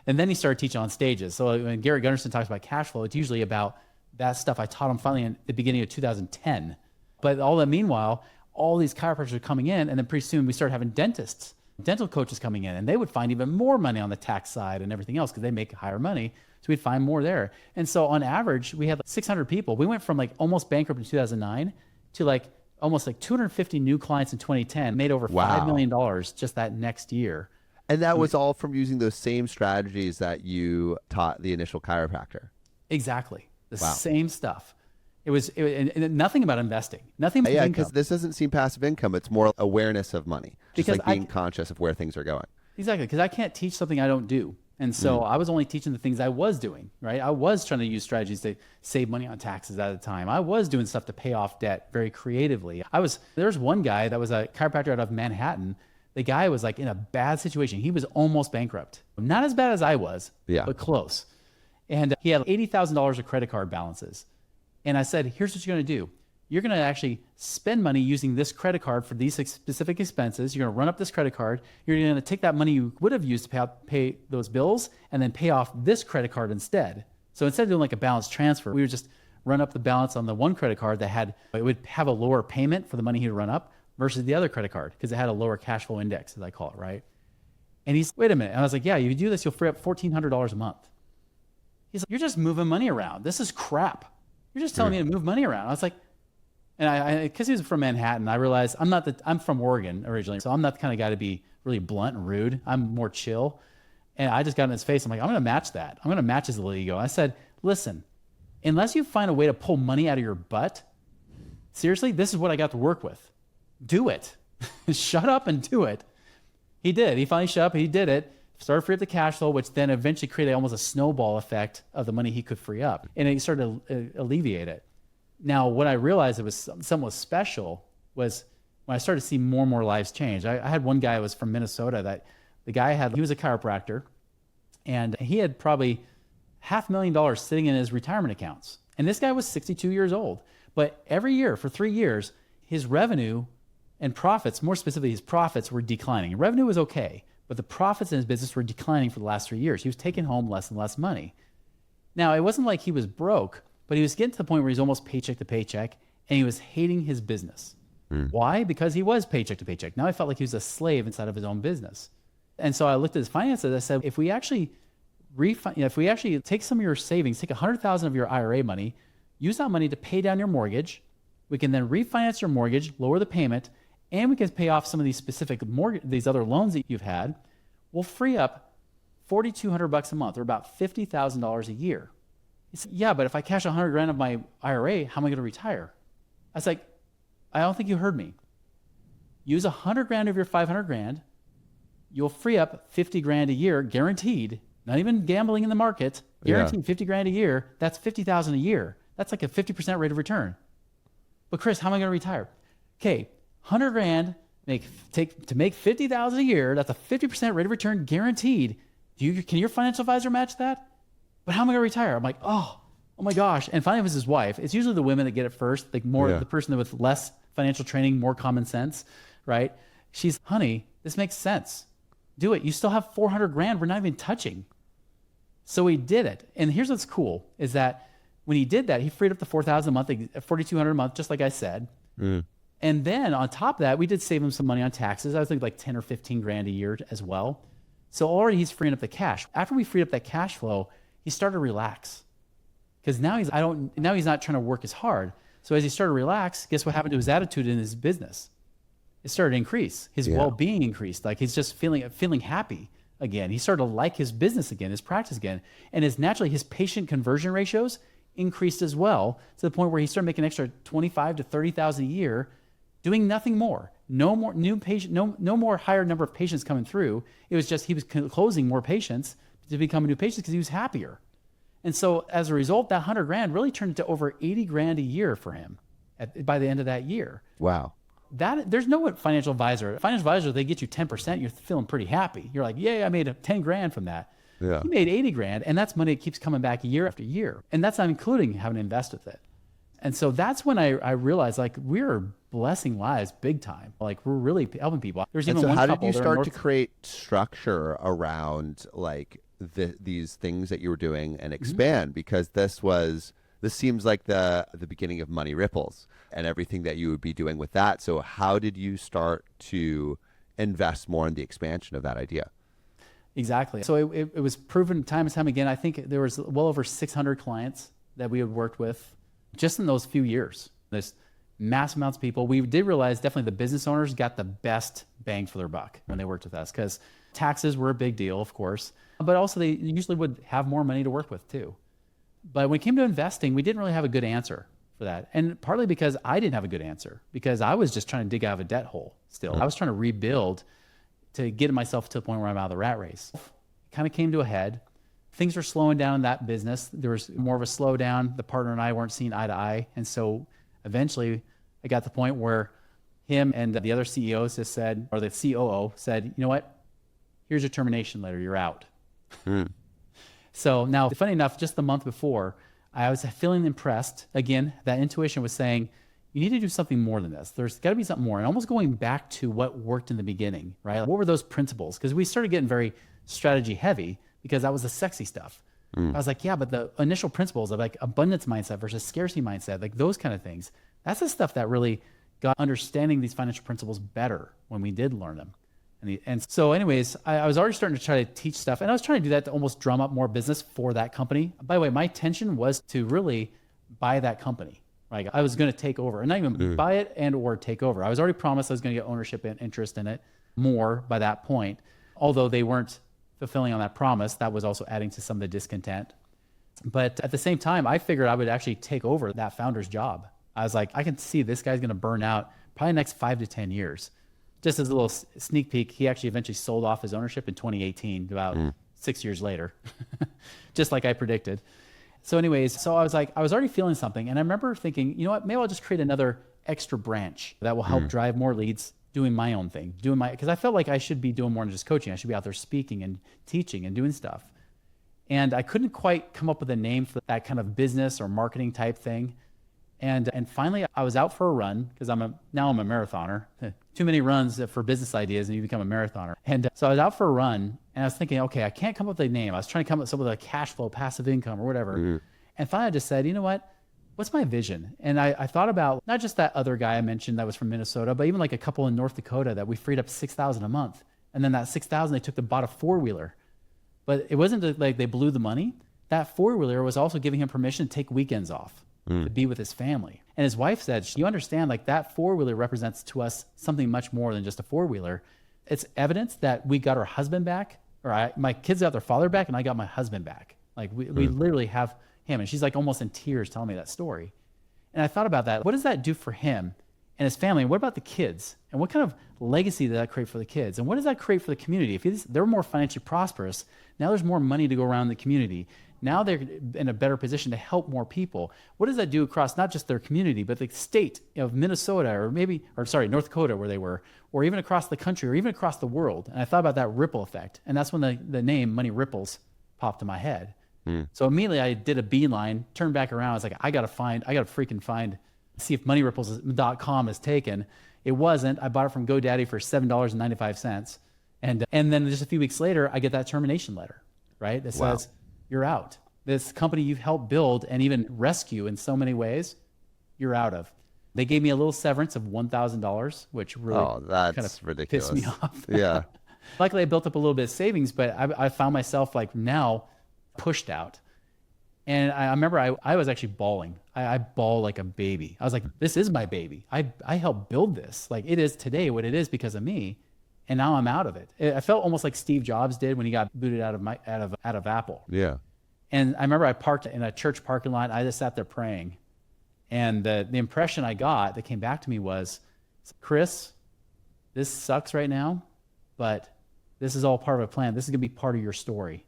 And then he started teaching on stages. So when Gary Gunnarsson talks about cash flow, it's usually about that stuff I taught him finally in the beginning of 2010. But all that meanwhile, all these chiropractors are coming in, and then pretty soon we started having dental coaches coming in, and they would find even more money on the tax side and everything else because they make higher money. So we'd find more there. And so on average, we had like 600 people. We went from like almost bankrupt in 2009 to like almost like 250 new clients in 2010, made over $5 million just that next year. And that was all from using those same strategies that you taught the initial chiropractor. Exactly. The same stuff. It was and nothing about investing. Nothing about income. Because this doesn't seem passive income. It's more awareness of money. Just like being conscious of where things are going. Exactly. Because I can't teach something I don't do. And so I was only teaching the things I was doing, right? I was trying to use strategies to save money on taxes at the time. I was doing stuff to pay off debt very creatively. There's one guy that was a chiropractor out of Manhattan. The guy was like in a bad situation. He was almost bankrupt. Not as bad as I was, but close. And he had $80,000 of credit card balances. And I said, here's what you're going to do. You're going to actually spend money using this credit card for these specific expenses. You're going to run up this credit card. You're going to take that money you would have used to pay those bills and then pay off this credit card instead. So instead of doing like a balance transfer, we would just run up the balance on the one credit card it would have a lower payment for the money he'd run up versus the other credit card because it had a lower cash flow index, as I call it, right? And he's, wait a minute. And I was like, yeah, you do this, you'll free up $1,400 a month. He's like, you're just moving money around. This is crap. You're just telling me to move money around. I was like, and I because he was from Manhattan, I realized I'm from Oregon originally, so I'm not the kind of guy to be really blunt and rude. I'm more chill. And I just got in his face. I'm like, I'm going to match that. I'm going to match his little ego. I said, listen, unless you find a way to pull money out of your butt, seriously, this is what I got to work with. Do it. Shut up and do it. He did. He finally shut up. He did it. Started free up the cash flow, which then eventually created almost a snowball effect of the money he could free up. And it started to alleviate it. Now, what I realized it was somewhat special was when I started to see more and more lives change. I had one guy who was from Minnesota that he was a chiropractor, and he had probably $500,000 sitting in his retirement accounts. And this guy was 62 years old. But every year for 3 years, his revenue and profits, more specifically his profits, were declining. Revenue was okay, but the profits in his business were declining for the last 3 years. He was taking home less and less money. Now, it wasn't like he was broke, but he was getting to the point where he's almost paycheck to paycheck, and he was hating his business. Why? Because he was paycheck to paycheck. Now I felt like he was a slave inside of his own business. And so I looked at his finances. I said, if we actually take some of your savings, take $100,000 of your IRA money, use that money to pay down your mortgage, we can then refinance your mortgage, lower the payment, and we can pay off some of these specific these other loans that you've had. We'll free up $4,200 a month, or about $50,000 a year. He said, yeah, but if I cash $100,000 of my IRA, how am I going to retire? I was like, I don't think you heard me. Use $100,000 of your $500,000. You'll free up $50,000 a year, guaranteed. Not even gambling in the market. Guaranteed $50,000 a year. That's $50,000 a year. That's like a 50% rate of return. But Chris, how am I going to retire? Okay, $100,000 to make $50,000 a year. That's a 50% rate of return, guaranteed. Can your financial advisor match that? But how am I going to retire? I'm like, oh my gosh. And finally, it was his wife. It's usually the women that get it first, like the person with less financial training, more common sense, right? She's, honey, this makes sense. Do it. You still have $400,000 we're not even touching. So he did it. And here's what's cool is that when he did that, he freed up the $4,000 a month, $4,200 a month, just like I said. And then on top of that, we did save him some money on taxes. I was thinking like 10 or 15 grand a year as well. So already he's freeing up the cash. After we freed up that cash flow, he started to relax. Because now he's not trying to work as hard. So as he started to relax, guess what happened to his attitude in his business? it started to increase. His Yeah. well-being increased. Like he's just feeling happy again. He started to like his business again, his practice again. And his patient conversion ratios increased as well, to the point where he started making an extra 25 to 30,000 a year, doing nothing more. No more new patient, no more higher number of patients coming through. It was just he was closing more patients to become new patients because he was happier. And so as a result, that 100 grand really turned into over 80 grand a year for him by the end of that year. Wow. There's no financial advisor. Financial advisor, they get you 10%. You're feeling pretty happy. You're like, yay, I made 10 grand from that. Yeah. He made 80 grand, and that's money that keeps coming back year after year. And that's not including having to invest with it. And so that's when I realized, like, we're blessing lives big time. Like, we're really helping people. There's And even so one how did couple you there in start North- to create structure around like these things that you were doing and expand? Because this seems like the beginning of Money Ripples and everything that you would be doing with that. So how did you start to invest more in the expansion of that idea? Exactly. So it was proven time and time again. I think there was well over 600 clients that we had worked with just in those few years. There's mass amounts of people. We did realize definitely the business owners got the best bang for their buck when they worked with us, because taxes were a big deal, of course, but also they usually would have more money to work with too. But when it came to investing, we didn't really have a good answer for that. And partly because I didn't have a good answer, because I was just trying to dig out of a debt hole still. I was trying to rebuild to get myself to the point where I'm out of the rat race. It kind of came to a head. Things were slowing down in that business. There was more of a slowdown. The partner and I weren't seeing eye to eye. And so eventually I got to the point where him and the other CEOs just said, or the COO said, you know what? Here's your termination letter. You're out. So now, funny enough, just the month before, I was feeling impressed. Again, that intuition was saying, you need to do something more than this. There's got to be something more. And almost going back to what worked in the beginning, right? Like, what were those principles? Because we started getting very strategy heavy, because that was the sexy stuff. I was like, yeah, but the initial principles of like abundance mindset versus scarcity mindset, like those kind of things, that's the stuff that really got understanding these financial principles better when we did learn them. And so anyways, I was already starting to try to teach stuff, and I was trying to do that to almost drum up more business for that company. By the way, my intention was to really buy that company. Like, I was going to take over, and not even buy it and or take over. I was already promised I was going to get ownership and interest in it more by that point. Although they weren't fulfilling on that promise, that was also adding to some of the discontent. But at the same time, I figured I would actually take over that founder's job. I was like, I can see this guy's going to burn out probably next 5 to 10 years. Just as a little sneak peek, he actually eventually sold off his ownership in 2018, about 6 years later, just like I predicted. So anyways, so I was like, I was already feeling something. And I remember thinking, you know what, maybe I'll just create another extra branch that will help drive more leads, doing my own thing, because I felt like I should be doing more than just coaching. I should be out there speaking and teaching and doing stuff. And I couldn't quite come up with a name for that kind of business or marketing type thing. And finally, I was out for a run, because now I'm a marathoner. Too many runs for business ideas and you become a marathoner. And so I was out for a run, and I was thinking, okay, I can't come up with a name. I was trying to come up with something like cash flow, passive income, or whatever. And finally, I just said, you know what? What's my vision? And I thought about not just that other guy I mentioned that was from Minnesota, but even like a couple in North Dakota that we freed up $6,000 a month. And then that $6,000, they bought a four-wheeler. But it wasn't like they blew the money. That four-wheeler was also giving him permission to take weekends off to be with his family. And his wife said, you understand, like, that four-wheeler represents to us something much more than just a four-wheeler. It's evidence that we got our husband back, or my kids got their father back, and I got my husband back. Like, we literally have him. And she's like almost in tears telling me that story. And I thought about that. What does that do for him and his family? And what about the kids? And what kind of legacy did that create for the kids? And what does that create for the community? If they're more financially prosperous, now there's more money to go around the community. Now they're in a better position to help more people. What does that do across not just their community, but the state of Minnesota, or North Dakota, where they were, or even across the country, or even across the world? And I thought about that ripple effect. And that's when the name Money Ripples popped in my head. So immediately I did a beeline, turned back around. I was like, I got to freaking find, see if moneyripples.com is taken. It wasn't. I bought it from GoDaddy for $7.95. And then just a few weeks later, I get that termination letter, right? That says, you're out. This company you've helped build and even rescue in so many ways, you're out of. They gave me a little severance of $1,000, which really that's kind of ridiculous. pissed me off. Yeah. Luckily, I built up a little bit of savings, but I found myself like now pushed out. And I remember I was actually bawling. I bawled like a baby. I was like, this is my baby. I helped build this. Like, it is today what it is because of me. And now I'm out of it. I felt almost like Steve Jobs did when he got booted out of Apple. Yeah. And I remember I parked in a church parking lot. I just sat there praying. And the impression I got that came back to me was, Chris, this sucks right now, but this is all part of a plan. This is going to be part of your story,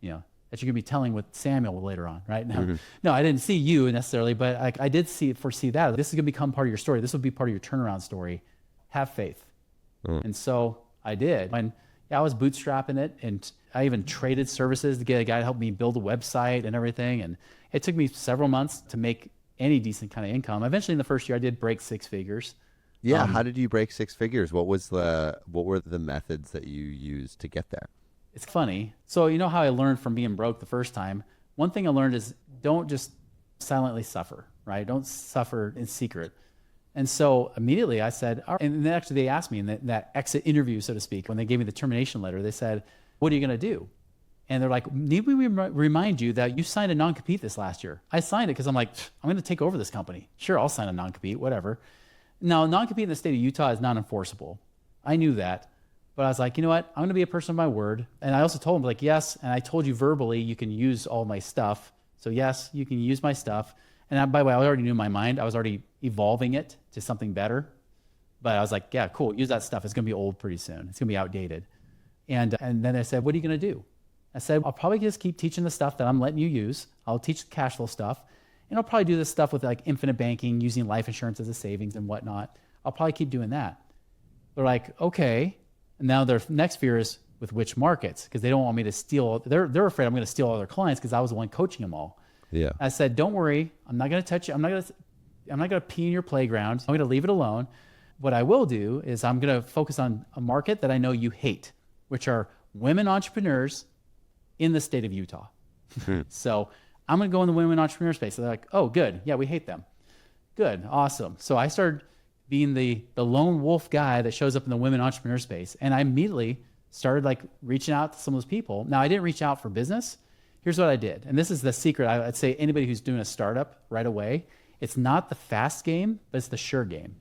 you know, that you're going to be telling with Samuel later on, right? Now, no, I didn't see you necessarily, but I did foresee that. This is going to become part of your story. This will be part of your turnaround story. Have faith. And so I did. And yeah, I was bootstrapping it, and I even traded services to get a guy to help me build a website and everything. And it took me several months to make any decent kind of income. Eventually, in the first year, I did break 6 figures. Yeah. How did you break 6 figures? What were the methods that you used to get there? It's funny. So you know how I learned from being broke the first time? One thing I learned is don't just silently suffer, right? Don't suffer in secret. And so immediately I said, all right. And then actually they asked me in that exit interview, so to speak, when they gave me the termination letter, they said, what are you going to do? And they're like, need we remind you that you signed a non-compete this last year? I signed it because I'm like, I'm going to take over this company. Sure, I'll sign a non-compete, whatever. Now, non-compete in the state of Utah is not enforceable. I knew that. But I was like, you know what? I'm going to be a person of my word. And I also told him, like, yes, and I told you verbally you can use all my stuff. So yes, you can use my stuff. And by the way, I already knew in my mind, I was already evolving it to something better. But I was like, yeah, cool, use that stuff. It's going to be old pretty soon. It's going to be outdated. And then I said, what are you going to do? I said, I'll probably just keep teaching the stuff that I'm letting you use. I'll teach the cash flow stuff. And I'll probably do this stuff with like infinite banking, using life insurance as a savings and whatnot. I'll probably keep doing that. They're like, okay. And now their next fear is with which markets, because they don't want me to steal. They're afraid I'm going to steal all their clients because I was the one coaching them all. Yeah. I said, don't worry. I'm not going to touch you. I'm not going to pee in your playground. I'm going to leave it alone. What I will do is I'm going to focus on a market that I know you hate, which are women entrepreneurs in the state of Utah. So I'm going to go in the women entrepreneur space. So they're like, oh, good. Yeah, we hate them. Good. Awesome. So I started being the lone wolf guy that shows up in the women entrepreneur space. And I immediately started like reaching out to some of those people. Now, I didn't reach out for business. Here's what I did. And this is the secret. I'd say anybody who's doing a startup right away, it's not the fast game, but it's the sure game.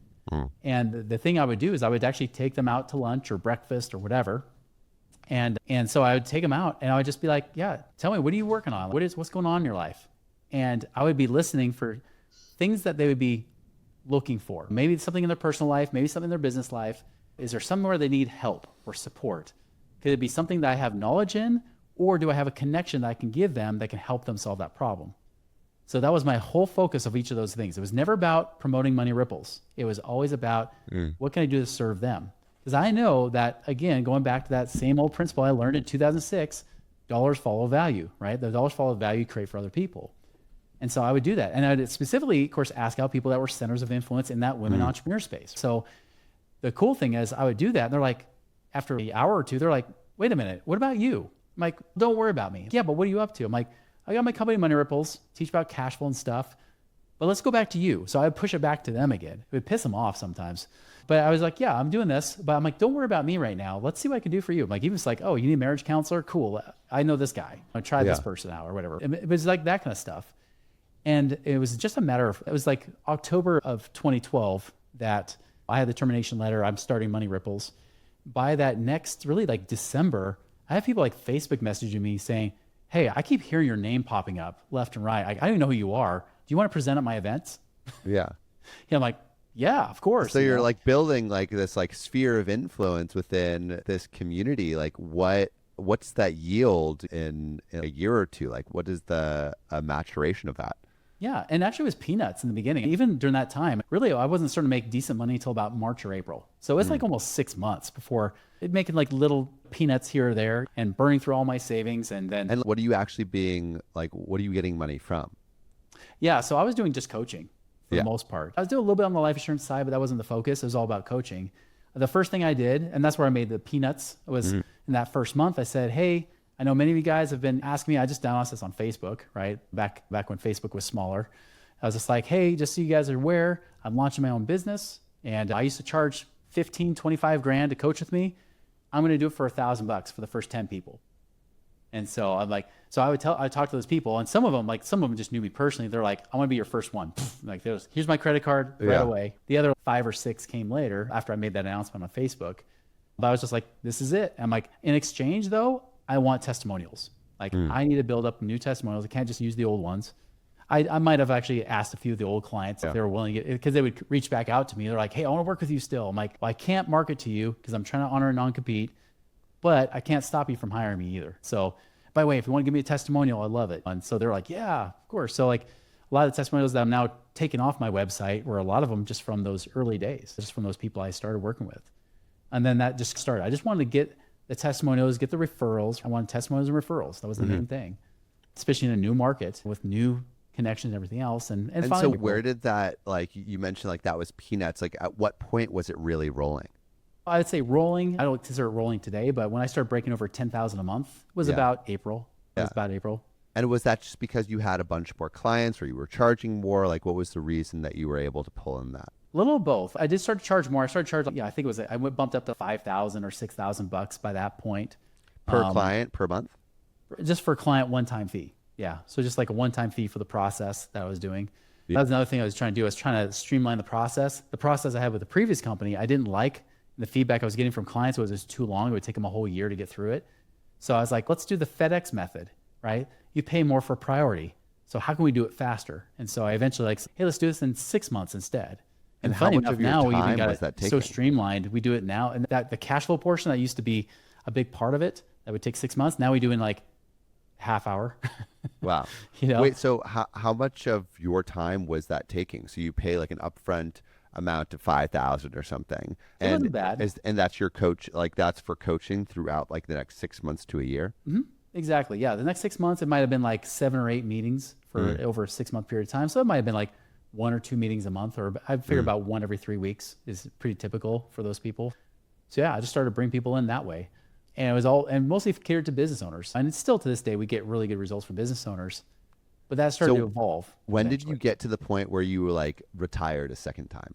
And the thing I would do is I would actually take them out to lunch or breakfast or whatever. And so I would take them out and I would just be like, yeah, tell me, what are you working on? What's going on in your life? And I would be listening for things that they would be looking for. Maybe it's something in their personal life, maybe something in their business life. Is there somewhere they need help or support? Could it be something that I have knowledge in, or do I have a connection that I can give them that can help them solve that problem? So that was my whole focus of each of those things. It was never about promoting money ripples. It was always about what can I do to serve them? Because I know that, again, going back to that same old principle I learned in 2006, dollars follow value, right? The dollars follow value you create for other people. And so I would do that. And I would specifically, of course, ask out people that were centers of influence in that women entrepreneur space. So the cool thing is I would do that. And they're like, after an hour or two, they're like, wait a minute, what about you? I'm like, don't worry about me. Yeah, but what are you up to? I'm like, I got my company Money Ripples, teach about cash flow and stuff, but let's go back to you. So I would push it back to them again. It would piss them off sometimes. But I was like, yeah, I'm doing this, but I'm like, don't worry about me right now. Let's see what I can do for you. I'm like, even it's like, oh, you need a marriage counselor? Cool. I know this guy. I try this person out or whatever. It was like that kind of stuff. And it was just a matter of, it was like October of 2012 that I had the termination letter. I'm starting Money Ripples. By that next, really like December, I have people like Facebook messaging me saying, hey, I keep hearing your name popping up left and right. I don't even know who you are. Do you want to present at my events? Yeah. I'm like, yeah, of course. So you're like building like this like sphere of influence within this community. Like what's that yield in a year or two? Like what is the maturation of that? Yeah. And actually it was peanuts in the beginning. Even during that time, really, I wasn't starting to make decent money until about March or April. So it's like almost 6 months before it making like little peanuts here or there and burning through all my savings. And then. And what are you actually being like, what are you getting money from? Yeah. So I was doing just coaching for the most part. I was doing a little bit on the life insurance side, but that wasn't the focus. It was all about coaching. The first thing I did, and that's where I made the peanuts, was in that first month, I said, hey, I know many of you guys have been asking me, I just announced this on Facebook, right? Back when Facebook was smaller. I was just like, hey, just so you guys are aware, I'm launching my own business. And I used to charge 15, 25 grand to coach with me. I'm going to do it for $1,000 for the first 10 people. And so I'm like, so I talk to those people, and some of them just knew me personally. They're like, I want to be your first one. Like, here's my credit card right away. The other 5 or 6 came later after I made that announcement on Facebook. But I was just like, this is it. I'm like, in exchange though, I want testimonials. Like I need to build up new testimonials. I can't just use the old ones. I might have actually asked a few of the old clients if they were willing to get, because they would reach back out to me. They're like, hey, I want to work with you still. I'm like, well, I can't market to you because I'm trying to honor a non-compete, but I can't stop you from hiring me either. So by the way, if you want to give me a testimonial, I love it. And so they're like, yeah, of course. So like a lot of the testimonials that I'm now taking off my website were a lot of them just from those early days, just from those people I started working with. And then that just started. I just wanted to get the testimonials, get the referrals. I wanted testimonials and referrals. That was the main thing, especially in a new market with new connections and everything else. And so where did that, like you mentioned, like that was peanuts. Like at what point was it really rolling? I'd say rolling. I don't consider it rolling today, but when I started breaking over 10,000 a month, it was about April. It was about April. And was that just because you had a bunch more clients or you were charging more? Like what was the reason that you were able to pull in that? A little of both. I did start to charge more. I started charging, I think it was, I went bumped up to $5,000 or $6,000 by that point. Per client, per month? Just for client one-time fee. Yeah. So just like a one-time fee for the process that I was doing. That was another thing I was trying to do. I was trying to streamline the process. The process I had with the previous company, I didn't like. The feedback I was getting from clients was too long. It would take them a whole year to get through it. So I was like, let's do the FedEx method, right? You pay more for priority. So how can we do it faster? And so I eventually like, hey, let's do this in 6 months instead. And how funny much enough, of your now we even time got was it that so taking? streamlined. We do it now. And that the cash flow portion that used to be a big part of it, that would take 6 months. Now we do in like half hour. Wow. You know? Wait, so how much of your time was that taking? So you pay like an upfront amount of 5,000 or something. It wasn't bad. And that's your coach, like that's for coaching throughout like the next 6 months to a year? Mm-hmm. Exactly. Yeah. The next 6 months, it might have been like 7 or 8 meetings for over a 6 month period of time. So it might have been like 1 or 2 meetings a month, or I figure about 1 every 3 weeks is pretty typical for those people. So yeah, I just started to bring people in that way. And it was and mostly catered to business owners. And it's still to this day, we get really good results from business owners, but that started to evolve. When did you get to the point where you were like retired a second time?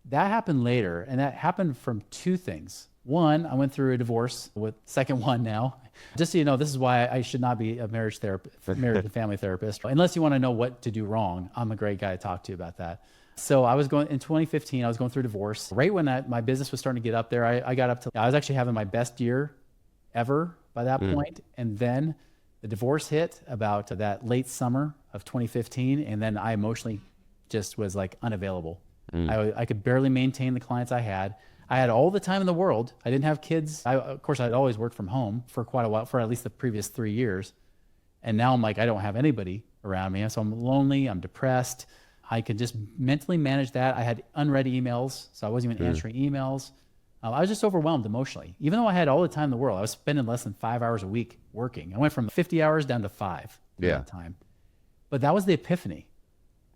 That happened later, and that happened from 2 things. One, I went through a divorce with second one now. Just so you know, this is why I should not be a marriage and family therapist. Unless you want to know what to do wrong, I'm a great guy to talk to about that. So I was going in 2015, I was going through divorce. Right when my business was starting to get up there, I got up to, I was actually having my best year ever by that point. And then the divorce hit about that late summer of 2015. And then I emotionally just was like unavailable. I could barely maintain the clients I had. I had all the time in the world. I didn't have kids. Of course, I'd always worked from home for quite a while, for at least the previous 3 years. And now I'm like, I don't have anybody around me. So I'm lonely, I'm depressed. I could just mentally manage that. I had unread emails, so I wasn't even answering emails. I was just overwhelmed emotionally. Even though I had all the time in the world, I was spending less than 5 hours a week working. I went from 50 hours down to 5 at that time. But that was the epiphany.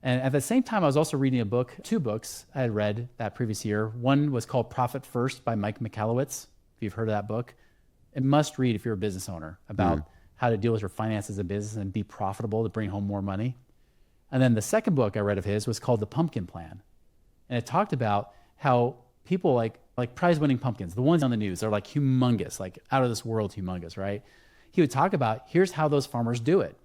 And at the same time, I was also reading a book, 2 books I had read that previous year. One was called Profit First by Mike Michalowicz, if you've heard of that book. It must read if you're a business owner about how to deal with your finances in business and be profitable to bring home more money. And then the second book I read of his was called The Pumpkin Plan. And it talked about how people like prize winning pumpkins, the ones on the news, are like humongous, like out of this world humongous, right? He would talk about, here's how those farmers do it.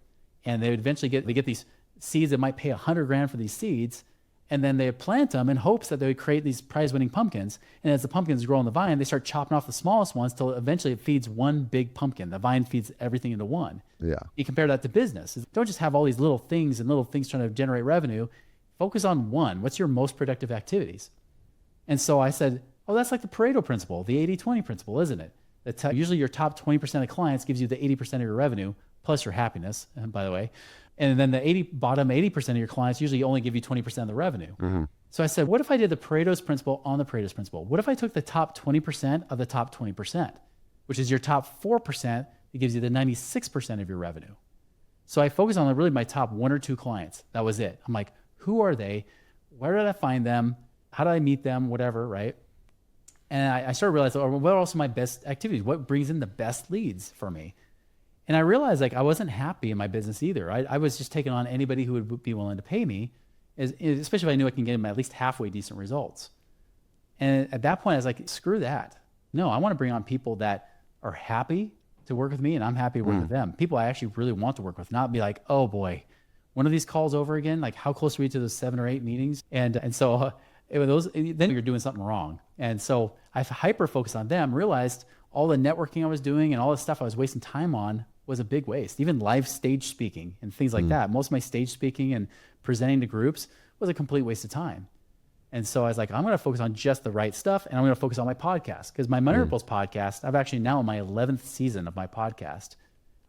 And they would eventually get these seeds that might pay $100,000 for these seeds. And then they plant them in hopes that they would create these prize winning pumpkins. And as the pumpkins grow on the vine, they start chopping off the smallest ones till eventually it feeds one big pumpkin. The vine feeds everything into one. Yeah. You compare that to business. Don't just have all these little things trying to generate revenue. Focus on one. What's your most productive activities? And so I said, oh, that's like the Pareto principle, the 80-20 principle, isn't it? Usually your top 20% of clients gives you the 80% of your revenue, plus your happiness, by the way. And then the bottom 80% of your clients usually only give you 20% of the revenue. So I said, what if I did the Pareto's principle on the Pareto's principle? What if I took the top 20% of the top 20%, which is your top 4% that gives you the 96% of your revenue? So I focused on really my top 1 or 2 clients. That was it. I'm like, who are they? Where did I find them? How did I meet them? Whatever, right? And I started realizing, what are also my best activities? What brings in the best leads for me? And I realized like I wasn't happy in my business either. I was just taking on anybody who would be willing to pay me, especially if I knew I can get them at least halfway decent results. And at that point, I was like, screw that. No, I want to bring on people that are happy, to work with me and I'm happy to work with them. People I actually really want to work with, not be like, oh boy, one of these calls over again. Like, how close are we to those 7 or 8 meetings? And so then you're doing something wrong. And so I hyper focused on them, realized all the networking I was doing and all the stuff I was wasting time on was a big waste. Even live stage speaking and things like that. Most of my stage speaking and presenting to groups was a complete waste of time. And so I was like, I'm going to focus on just the right stuff, and I'm going to focus on my podcast, because my Money Ripples podcast, I've actually now in my 11th season of my podcast,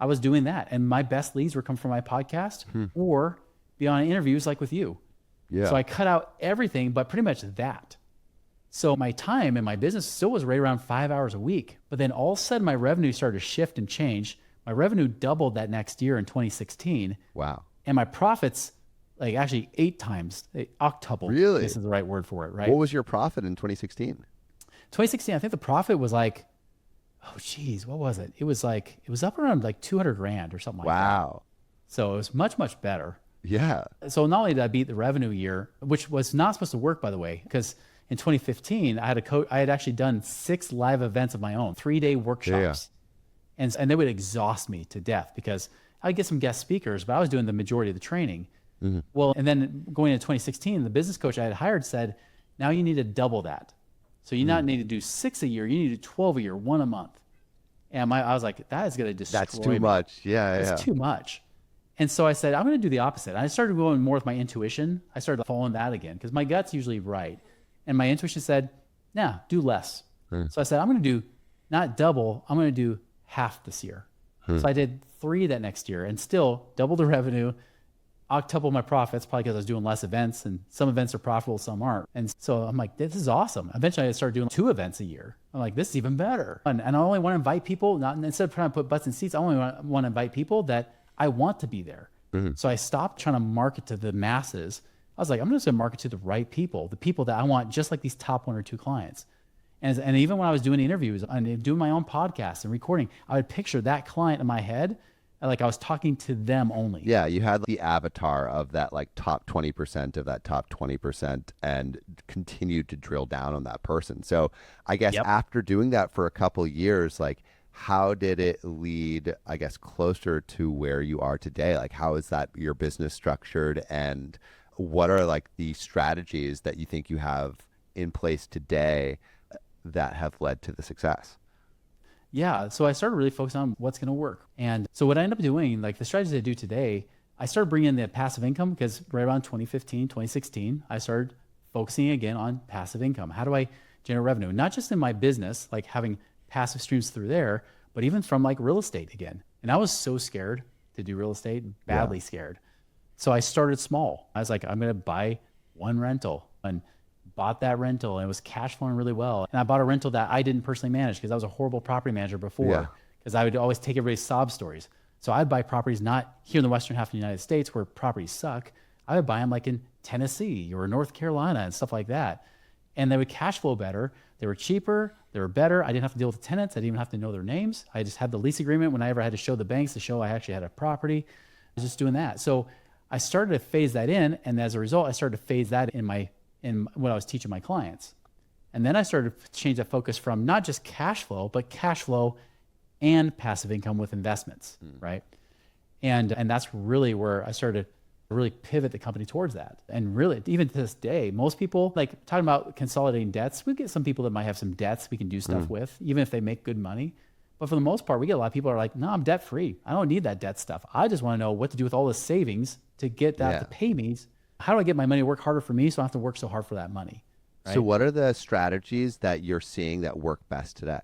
I was doing that. And my best leads were coming from my podcast or be on interviews like with you. Yeah. So I cut out everything, but pretty much that. So my time in my business still was right around 5 hours a week. But then all of a sudden my revenue started to shift and change. My revenue doubled that next year in 2016. Wow. And my profits, like actually 8 times, octuple. Really? This is the right word for it, right? What was your profit in 2016? 2016, I think the profit was like, oh geez, what was it? It was up around like 200 grand or something like that. Wow. So it was much, much better. Yeah. So not only did I beat the revenue year, which was not supposed to work, by the way, because in 2015, I had actually done 6 live events of my own, 3-day workshops. And they would exhaust me to death because I'd get some guest speakers, but I was doing the majority of the training. Well, and then going into 2016, the business coach I had hired said, now you need to double that. So you not need to do 6 a year, you need to do 12 a year, 1 a month. And I was like, that is going to destroy That's too me. much. Yeah. It's too much. And so I said, I'm going to do the opposite. I started going more with my intuition. I started following that again because my gut's usually right. And my intuition said, nah, do less. So I said, I'm going to do not double, I'm going to do half this year. So I did 3 that next year and still double the revenue, octuple my profits, probably because I was doing less events, and some events are profitable, some aren't. And so I'm like, this is awesome. Eventually I started doing 2 events a year. I'm like, this is even better. And I only want to invite people, instead of trying to put butts in seats, I only want to invite people that I want to be there. So I stopped trying to market to the masses. I was like, I'm just going to market to the right people, the people that I want, just like these top 1 or 2 clients. And even when I was doing interviews and doing my own podcast and recording, I would picture that client in my head, like I was talking to them only. Yeah, you had the avatar of that like top 20% of that top 20% and continued to drill down on that person. So I guess after doing that for a couple of years, like how did it lead, I guess, closer to where you are today? Like how is that your business structured, and what are like the strategies that you think you have in place today that have led to the success? Yeah. So I started really focusing on what's going to work. And so what I ended up doing, like the strategies I do today, I started bringing in the passive income because right around 2015, 2016, I started focusing again on passive income. How do I generate revenue? Not just in my business, like having passive streams through there, but even from like real estate again. And I was so scared to do real estate, badly scared. So I started small. I was like, I'm going to buy 1 rental, and bought that rental, and it was cash flowing really well. And I bought a rental that I didn't personally manage because I was a horrible property manager before, because I would always take everybody's sob stories. So I'd buy properties not here in the western half of the United States where properties suck. I would buy them like in Tennessee or North Carolina and stuff like that. And they would cash flow better. They were cheaper. They were better. I didn't have to deal with the tenants. I didn't even have to know their names. I just had the lease agreement whenever I had to show the banks to show I actually had a property. I was just doing that. So I started to phase that in. And as a result, I started to phase that in what I was teaching my clients. And then I started to change that focus from not just cash flow, but cash flow and passive income with investments, right? And that's really where I started to really pivot the company towards that. And really, even to this day, most people, like talking about consolidating debts, we get some people that might have some debts we can do stuff with, even if they make good money. But for the most part, we get a lot of people that are like, no, I'm debt free. I don't need that debt stuff. I just want to know what to do with all the savings to get that to pay me. How do I get my money to work harder for me so I don't have to work so hard for that money? Right? So what are the strategies that you're seeing that work best today?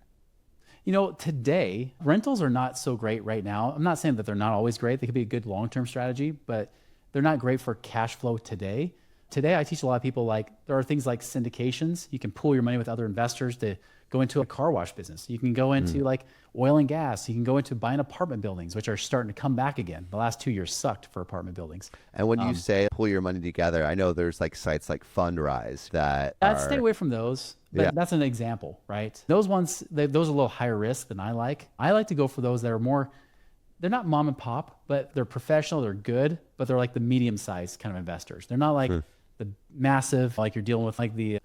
You know, today, rentals are not so great right now. I'm not saying that they're not always great. They could be a good long-term strategy, but they're not great for cash flow today. Today, I teach a lot of people, like, there are things like syndications. You can pool your money with other investors to go into a car wash business. You can go into like oil and gas. You can go into buying apartment buildings, which are starting to come back again. The last 2 years sucked for apartment buildings. And when you say pull your money together, I know there's like sites like Fundrise that I'd stay away from those, but that's an example, right? Those ones, those are a little higher risk than I like. I like to go for those that are more, they're not mom and pop, but they're professional, they're good, but they're like the medium-sized kind of investors. They're not like the massive, like you're dealing with like the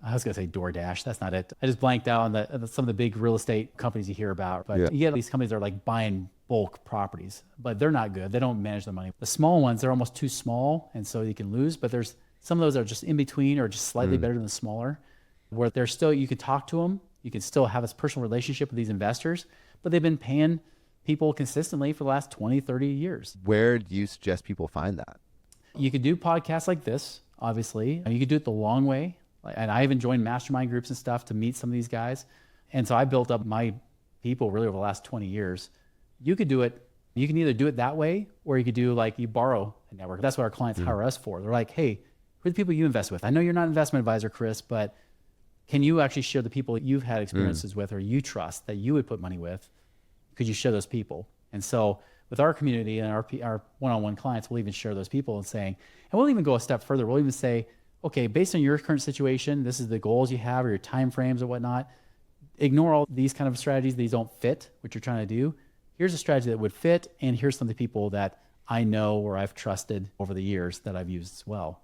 I was gonna say DoorDash. That's not it. I just blanked out on some of the big real estate companies you hear about. But you get these companies that are like buying bulk properties, but they're not good. They don't manage their money. The small ones, they're almost too small, and so you can lose. But there's some of those that are just in between or just slightly better than the smaller, where they're still, you could talk to them. You can still have this personal relationship with these investors, but they've been paying people consistently for the last 20, 30 years. Where do you suggest people find that? You could do podcasts like this, obviously. You could do it the long way. And I even joined mastermind groups and stuff to meet some of these guys. And so I built up my people really over the last 20 years. You could do it. You can either do it that way, or you could do like you borrow a network. That's what our clients hire us for. They're like, hey, who are the people you invest with? I know you're not an investment advisor, Chris, but can you actually share the people that you've had experiences with or you trust that you would put money with? Could you share those people? And so with our community and our one-on-one clients, we'll even share those people and saying, and we'll even go a step further. We'll even say, okay, based on your current situation, this is the goals you have or your time frames or whatnot. Ignore all these kind of strategies. These don't fit what you're trying to do. Here's a strategy that would fit. And here's some of the people that I know or I've trusted over the years that I've used as well.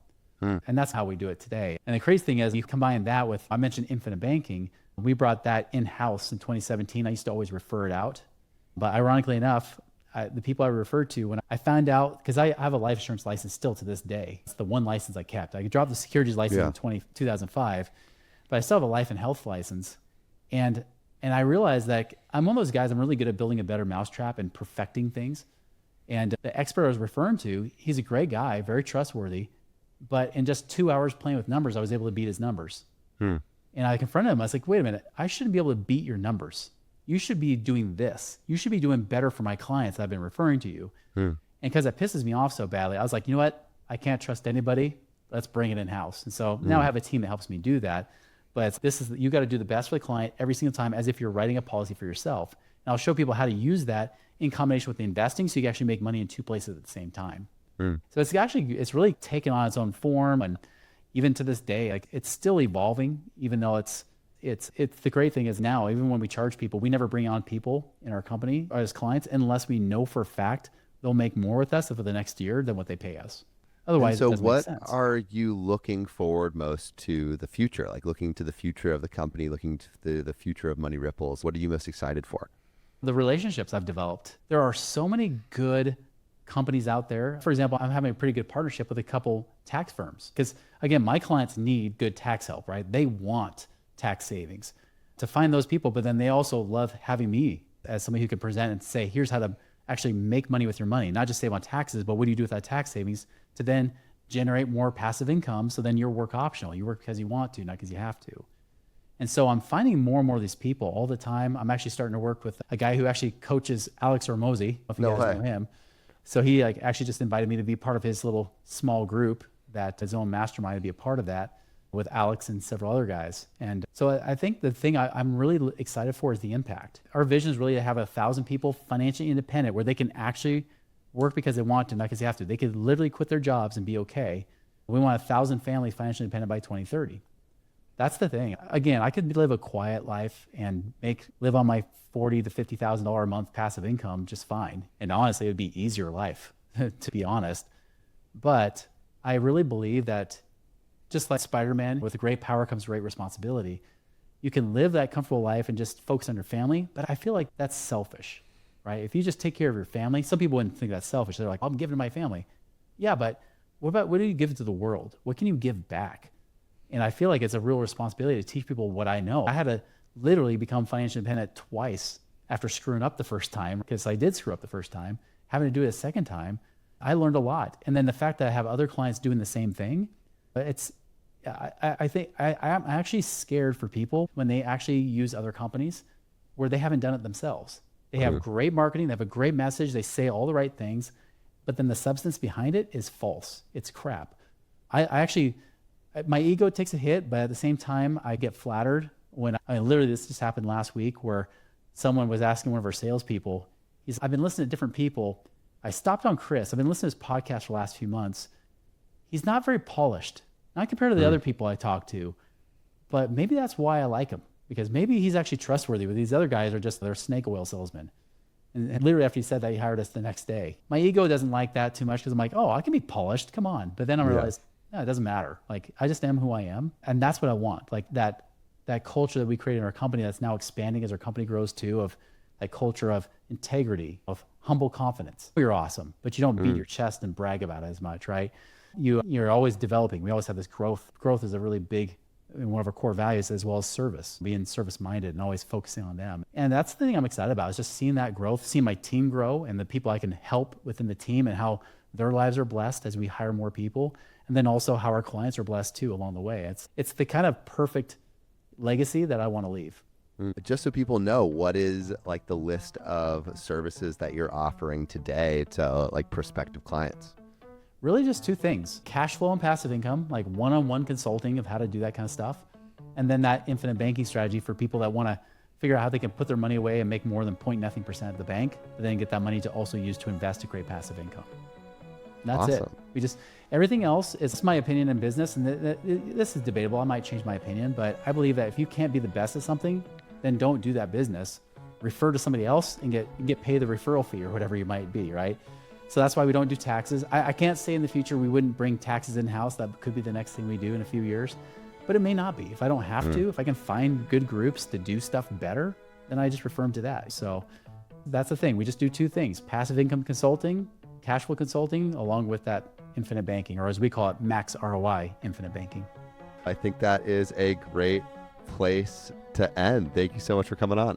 And that's how we do it today. And the crazy thing is you combine that with, I mentioned infinite banking. We brought that in-house in 2017. I used to always refer it out. But ironically enough, the people I referred to, when I found out, because I have a life insurance license still to this day. It's the one license I kept. I dropped the securities license in 2005, but I still have a life and health license. And I realized that I'm one of those guys, I'm really good at building a better mousetrap and perfecting things. And the expert I was referring to, he's a great guy, very trustworthy. But in just 2 hours playing with numbers, I was able to beat his numbers. And I confronted him. I was like, wait a minute, I shouldn't be able to beat your numbers. You should be doing this. You should be doing better for my clients that I've been referring to you. And because that pisses me off so badly, I was like, you know what? I can't trust anybody. Let's bring it in-house. And so now I have a team that helps me do that. But you got to do the best for the client every single time as if you're writing a policy for yourself. And I'll show people how to use that in combination with the investing so you can actually make money in two places at the same time. So it's really taken on its own form. And even to this day, like it's still evolving, even though it's the great thing is now, even when we charge people, we never bring on people in our company or as clients unless we know for a fact they'll make more with us for the next year than what they pay us. Otherwise, so it doesn't make what sense. are you looking forward most to the future? Like looking to the future of the company, looking to the future of Money Ripples. What are you most excited for? The relationships I've developed. There are so many good companies out there. For example, I'm having a pretty good partnership with a couple tax firms because, again, my clients need good tax help, right? They want tax savings to find those people, but then they also love having me as somebody who can present and say, here's how to actually make money with your money, not just save on taxes, but what do you do with that tax savings to then generate more passive income so then you're work optional. You work because you want to, not because you have to. And so I'm finding more and more of these people all the time. I'm actually starting to work with a guy who actually coaches Alex Hormozy, if you guys know him. So he actually just invited me to be part of his little small group, that his own mastermind, to be a part of that with Alex and several other guys. And so I think the thing I'm really excited for is the impact. Our vision is really to have 1,000 people financially independent where they can actually work because they want to, not because they have to. They could literally quit their jobs and be okay. We want 1,000 families financially independent by 2030. That's the thing. Again, I could live a quiet life and live on my $40,000 to $50,000 a month passive income just fine. And honestly, it would be easier life, to be honest. But I really believe that just like Spider-Man, with great power comes great responsibility. You can live that comfortable life and just focus on your family, but I feel like that's selfish, right? If you just take care of your family, some people wouldn't think that's selfish. They're like, I'm giving to my family. Yeah, but what do you give to the world? What can you give back? And I feel like it's a real responsibility to teach people what I know. I had to literally become financially independent twice after screwing up the first time, because I did screw up the first time. Having to do it a second time, I learned a lot. And then the fact that I have other clients doing the same thing, I think I'm actually scared for people when they actually use other companies where they haven't done it themselves. They have great marketing, they have a great message, they say all the right things, but then the substance behind it is false. It's crap. My ego takes a hit, but at the same time, I get flattered when literally this just happened last week where someone was asking one of our salespeople, I've been listening to different people. I stopped on Chris. I've been listening to his podcast for the last few months. He's not very polished, not compared to the other people I talk to, but maybe that's why I like him, because maybe he's actually trustworthy, but these other guys they're snake oil salesmen. And literally after he said that, he hired us the next day. My ego doesn't like that too much because I'm like, oh, I can be polished. Come on. But then I realized, Yeah, it doesn't matter. Like I just am who I am. And that's what I want. Like that culture that we create in our company that's now expanding as our company grows too, of that culture of integrity, of humble confidence. You're awesome, but you don't beat your chest and brag about it as much, right? You're always developing. We always have this growth. Growth is a really big, one of our core values, as well as service, being service minded and always focusing on them. And that's the thing I'm excited about, is just seeing that growth, seeing my team grow and the people I can help within the team and how their lives are blessed as we hire more people. And then also how our clients are blessed too along the way. It's the kind of perfect legacy that I want to leave. Just so people know, what is like the list of services that you're offering today to like prospective clients? Really just two things: cash flow and passive income, like one-on-one consulting of how to do that kind of stuff. And then that infinite banking strategy for people that want to figure out how they can put their money away and make more than 0.nothing% at the bank, but then get that money to also use to invest to create passive income. And that's Awesome. it. Everything else is my opinion in business. And this is debatable. I might change my opinion, but I believe that if you can't be the best at something, then don't do that business. Refer to somebody else and get paid the referral fee or whatever you might be, right? So that's why we don't do taxes. I can't say in the future we wouldn't bring taxes in-house. That could be the next thing we do in a few years, but it may not be. If I don't have to, if I can find good groups to do stuff better, then I just refer them to that. So that's the thing. We just do two things: passive income consulting, cash flow consulting, along with that infinite banking, or as we call it, max ROI infinite banking. I think that is a great place to end. Thank you so much for coming on.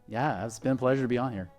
Yeah, it's been a pleasure to be on here.